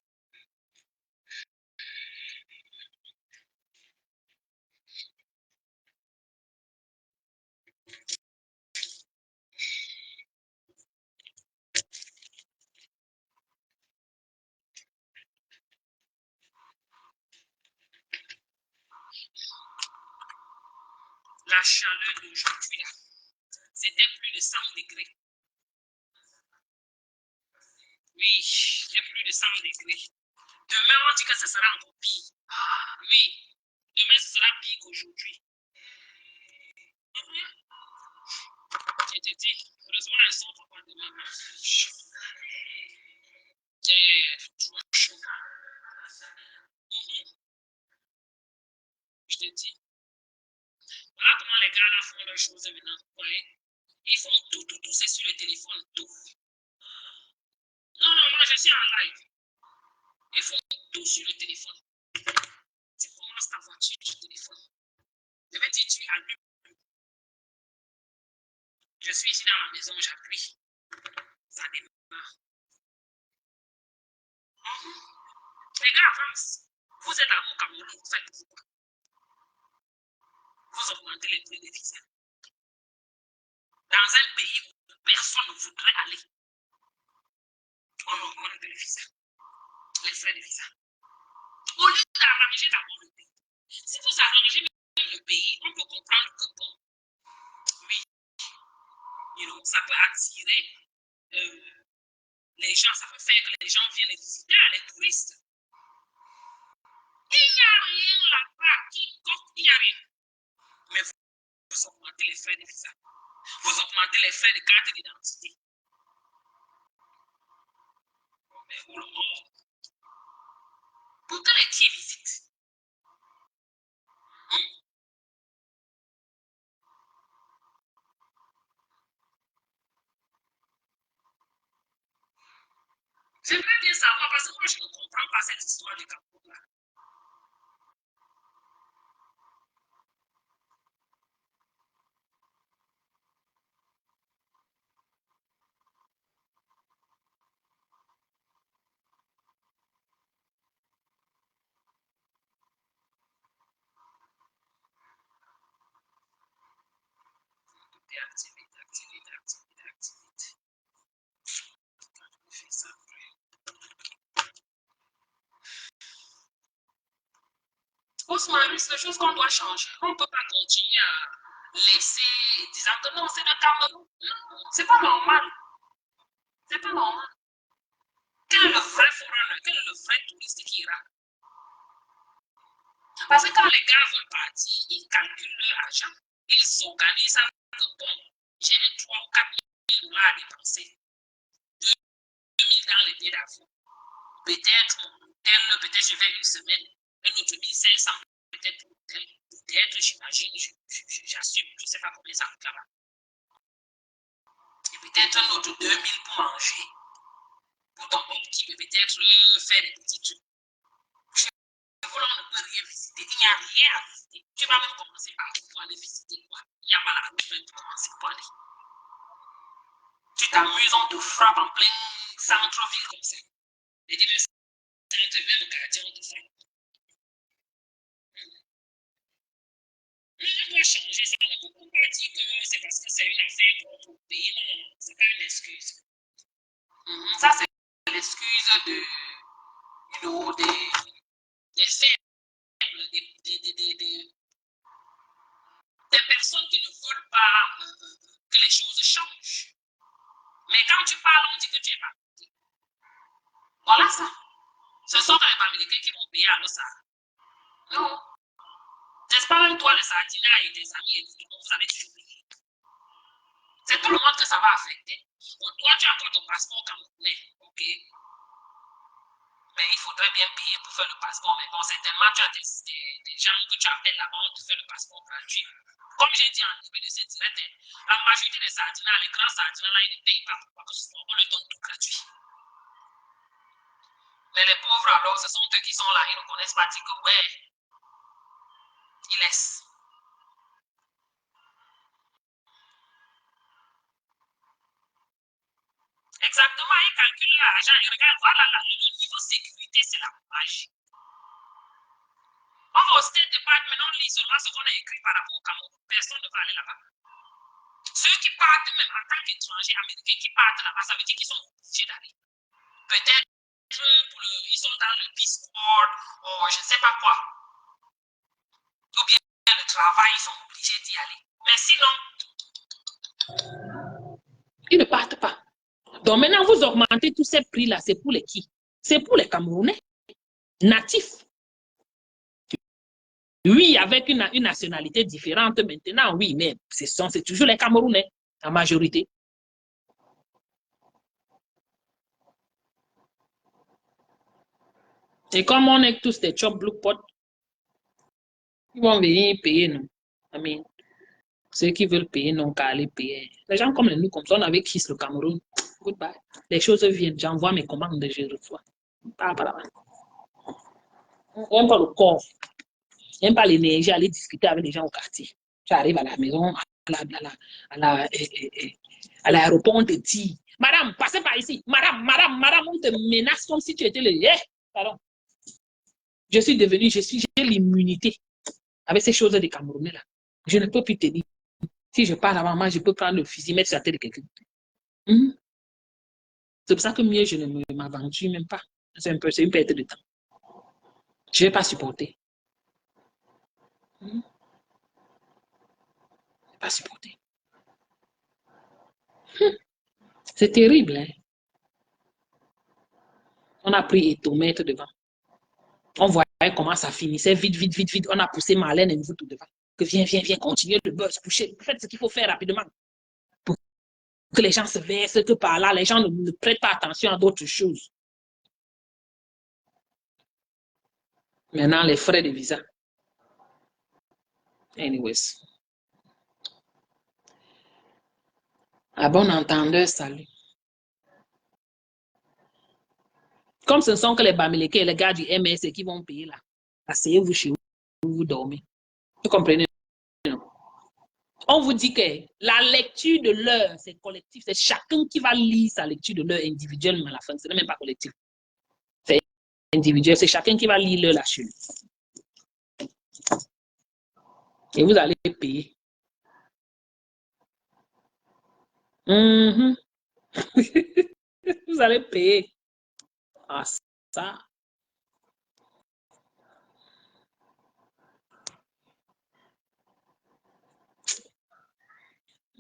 La chaleur d'aujourd'hui, là, c'était plus de 100 degrés. Oui, c'était plus de 100 degrés. Demain, on dit que ce sera encore pire. Oui, demain, ce sera pire qu'aujourd'hui. Je te dis, heureusement, elles sont pas demain. C'est trop chaud. Je te dis. Voilà comment les gars là font leurs choses maintenant. Ouais. Ils font tout, c'est sur le téléphone, tout. Non, moi je suis en live. Ils font tout sur le téléphone. Tu commences ta voiture sur le téléphone. Je vais dire, tu allumes. Je suis ici dans la maison, j'appuie. Ça démarre. Les gars, avance. Vous êtes à mon Cameroun, vous faites quoi? Vous augmentez les prix des visas. Dans un pays où personne ne voudrait aller, on augmente les visas, les frais de visa. Au lieu d'arranger d'abord le pays. Si vous arrangez même le pays, on peut comprendre que bon, oui, ça peut attirer les gens, ça peut faire que les gens viennent les visiter, les touristes. Il n'y a rien là-bas il n'y a rien. Mais vous augmentez les frais de visa. Vous augmentez les frais de carte d'identité. Mais vous le mort. Pour que les tiers visitent. J'aimerais bien savoir parce que moi je ne comprends pas cette histoire du Cameroun là. Activité. Je fais ça après. Ousmane, c'est des choses qu'on doit changer. On ne peut pas continuer à laisser, disant que non, c'est le Cameroun. Non, c'est pas normal. C'est pas normal. Quel est le vrai foreigner? Quel est le vrai touriste qui ira? Parce que quand les gars veulent partir, ils calculent leur argent. Ils s'organisent en disant, bon, j'ai 3 ou 4 000 $ à dépenser. 2 000 dans les billets d'avion. Peut-être je vais une semaine, un autre 1500, peut-être pour l'hôtel. Peut-être, j'imagine, j'assume, je ne sais pas combien ça coûte là-bas. Et peut-être un autre 2000 pour manger. Pour ton compte qui peut peut-être faire des petits trucs. On ne peut rien visiter. Il n'y a rien à visiter. Tu vas même commencer par pour aller visiter quoi. Il n'y a pas la route pour commencer pour aller. Tu t'amuses, on te frappe en plein centre-ville comme ça. Et tu veux le gardien de ça. On doit changer ça. On ne peut pas dire que c'est parce que c'est une affaire pour notre pays. Non, non, c'est pas une excuse. Ça, c'est l'excuse des faibles, des personnes qui ne veulent pas que les choses changent. Mais quand tu parles, on dit que tu es pas. Voilà ça. Ce sont les Américains qui vont payer à ça. Non. N'est-ce pas même toi, les Sardinats et tes amis et tout, vous avez toujours payé. C'est tout le monde que ça va affecter. Bon, toi, tu as encore ton passeport camerounais, ok. Mais il faudrait bien payer pour faire le passeport. Mais bon, certainement, tu as des gens que tu appelles là-bas pour faire le passeport gratuit. Comme j'ai dit en début de cette direct, la majorité des Sardinats, les grands Sardinats, là, ils ne payent pas pour quoi que ce soit. On leur donne tout gratuit. Mais les pauvres, alors, ce sont eux qui sont là, ils ne connaissent pas dire que, ouais, ils laissent. Exactement, ils calculent l'argent, ils regardent, voilà, le niveau sécurité, c'est la magie. On va au State Department, on lit seulement ce qu'on a écrit par rapport au Cameroun. Personne ne va aller là-bas. Ceux qui partent, même en tant qu'étrangers américains qui partent là-bas, ça veut dire qu'ils sont obligés d'aller. Peut-être ils sont dans le Peace Corps, ou je ne sais pas quoi. Ou bien le travail, ils sont obligés d'y aller. Mais sinon, ils ne partent pas. Donc maintenant, vous augmentez tous ces prix-là, c'est pour les qui? C'est pour les Camerounais natifs. Oui, avec une nationalité différente maintenant, oui, mais c'est toujours les Camerounais, en majorité. Et comme on est tous des chop blue pot, ils vont venir payer, non. I mean, ceux qui veulent payer n'ont qu'à aller payer. Les gens comme nous, comme ça, on avait kiss le Cameroun. Goodbye. Les choses viennent, j'envoie mes commandes, je reçois. Pas là. On vient pas le corps. Il n'aime pas l'énergie, aller discuter avec les gens au quartier. Tu arrives à la maison, à l'aéroport, on te dit, madame, passez par ici. Madame, on te menace comme si tu étais le... pardon. J'ai l'immunité avec ces choses des Camerounais là. Je ne peux plus tenir. Si je parle avant moi, je peux prendre le fusil, mettre sur la tête de quelqu'un. C'est pour ça que mieux, je ne m'aventure même pas. C'est une perte de temps. Je ne vais pas supporter. Je ne vais pas supporter. C'est terrible, hein? On a pris Etomètre devant. On voyait comment ça finissait vite. On a poussé Marlène et nous tout devant. Que viens, continuez le buzz, coucher. Faites ce qu'il faut faire rapidement. Pour que les gens se versent, que par là, les gens ne prêtent pas attention à d'autres choses. Maintenant, les frais de visa. Anyways. À bon entendeur, salut. Comme ce ne sont que les Bamileke et les gars du MS qui vont payer là. Asseyez-vous chez vous, vous dormez. Vous comprenez? Non? On vous dit que la lecture de l'heure, c'est collectif. C'est chacun qui va lire sa lecture de l'heure individuellement à la fin. Ce n'est même pas collectif. C'est individuel. C'est chacun qui va lire l'heure là-dessus. Et vous allez payer. Vous allez payer. Ah, ça.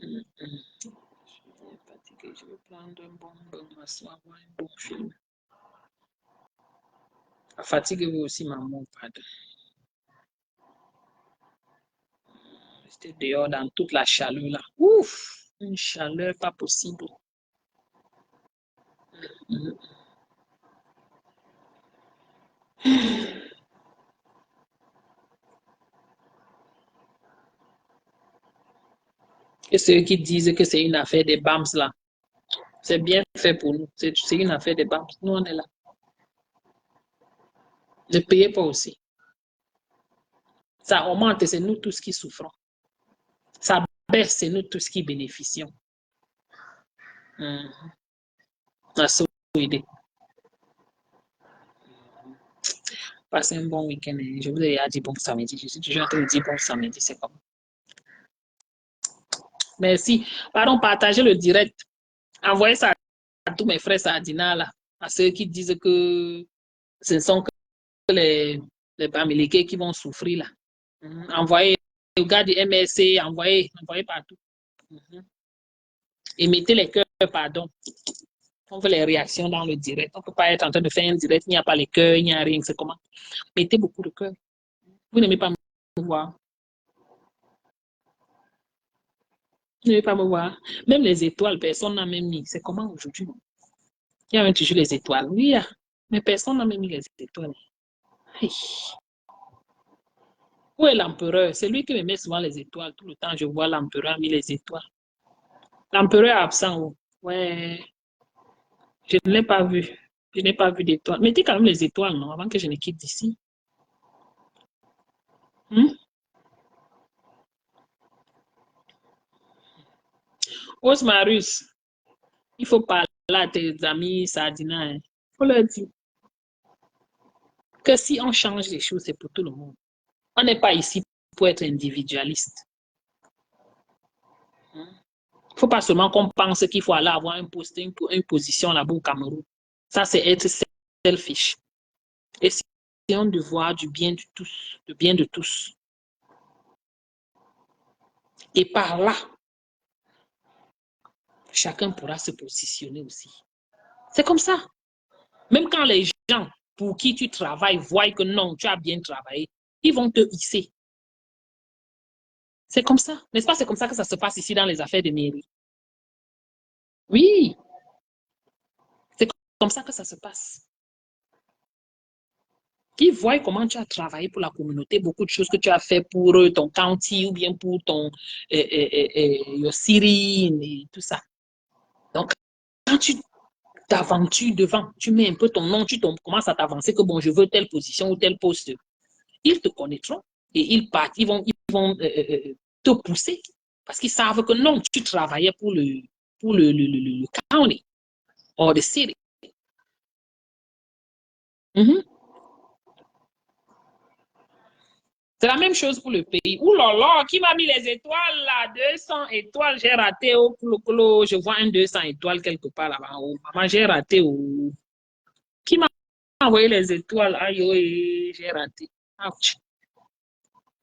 Je suis fatiguée. Je vais prendre un bon bain, m'asseoir, voir un bon film. Fatiguez-vous aussi, maman, pardon. Restez dehors dans toute la chaleur là. Ouf! Une chaleur pas possible. Et ceux qui disent que c'est une affaire des BAMS là, c'est bien fait pour nous. C'est une affaire des BAMS. Nous, on est là. Ne payez pas aussi. Ça augmente, c'est nous tous qui souffrons. Ça baisse, c'est nous tous qui bénéficions. Passez un bon week-end. Je vous ai dit bon samedi. Je suis toujours en train de dire bon samedi. C'est comme. Merci. Pardon, partagez le direct. Envoyez ça à tous mes frères Sardina, là, à ceux qui disent que ce ne sont que les Bamileke qui vont souffrir là. Envoyez aux gars du MSC, envoyez partout. Et mettez les cœurs, pardon. On veut les réactions dans le direct. On ne peut pas être en train de faire un direct, il n'y a pas les cœurs, il n'y a rien, c'est comment. Mettez beaucoup de cœur. Vous n'aimez pas me voir. Vous n'aimez pas me voir. Même les étoiles, personne n'a même mis. C'est comment aujourd'hui? Il y a même toujours les étoiles. Oui, mais personne n'a même mis les étoiles. Hey. Où est l'empereur? C'est lui qui me met souvent les étoiles. Tout le temps, je vois l'empereur mis les étoiles. L'empereur est absent. Oh. Ouais. Je ne l'ai pas vu. Je n'ai pas vu d'étoiles. Mettez quand même les étoiles, non? Avant que je ne quitte d'ici. Osmarus, il faut parler à tes amis Sardina. Il faut leur dire que si on change les choses, c'est pour tout le monde. On n'est pas ici pour être individualiste. Il ne faut pas seulement qu'on pense qu'il faut aller avoir une position là-bas au Cameroun. Ça, c'est être selfish. Essayons de voir du bien de tous, le bien de tous. Et par là, chacun pourra se positionner aussi. C'est comme ça. Même quand les gens pour qui tu travailles voient que non, tu as bien travaillé, ils vont te hisser. C'est comme ça. N'est-ce pas? C'est comme ça que ça se passe ici dans les affaires de mairie. Oui. C'est comme ça que ça se passe. Ils voient comment tu as travaillé pour la communauté, beaucoup de choses que tu as fait pour ton county ou bien pour ton your city et tout ça. Donc, quand tu t'aventures devant, tu mets un peu ton nom, tu commences à t'avancer que bon, je veux telle position ou tel poste. Ils te connaîtront. Et ils partent, ils vont te pousser. Parce qu'ils savent que non, tu travaillais pour le county or the city. Mhm. C'est la même chose pour le pays. Ouh là là, qui m'a mis les étoiles là? 200 étoiles, j'ai raté au clo. Je vois un 200 étoiles quelque part là-bas en haut. Maman, j'ai raté au. Qui m'a envoyé les étoiles? Aïe, aïe, j'ai raté. Ouch.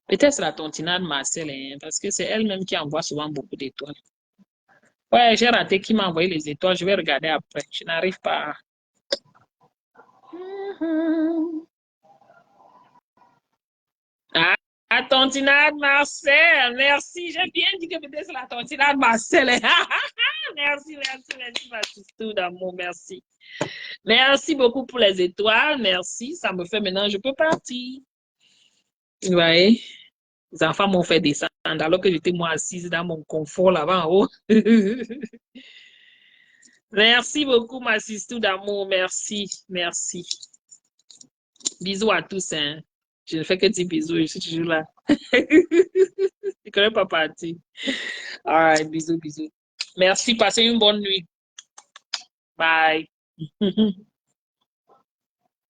Peut-être la tontinade Marcel, hein, parce que c'est elle-même qui envoie souvent beaucoup d'étoiles. Ouais, j'ai raté qui m'a envoyé les étoiles. Je vais regarder après. Je n'arrive pas. La tontinade Marcel, merci. J'ai bien dit que peut-être c'est la tontinade Marcel. Merci, Matistou d'amour, merci. Merci beaucoup pour les étoiles, merci. Ça me fait maintenant, je peux partir. Vous voyez, les enfants m'ont fait descendre alors que j'étais moi assise dans mon confort là-bas en haut. Merci beaucoup, Matistou d'amour, merci, merci. Bisous à tous, hein. Je ne fais que dire bisous, je suis toujours là. Je ne connais pas partir. All right, bisous, bisous. Merci, passez une bonne nuit. Bye.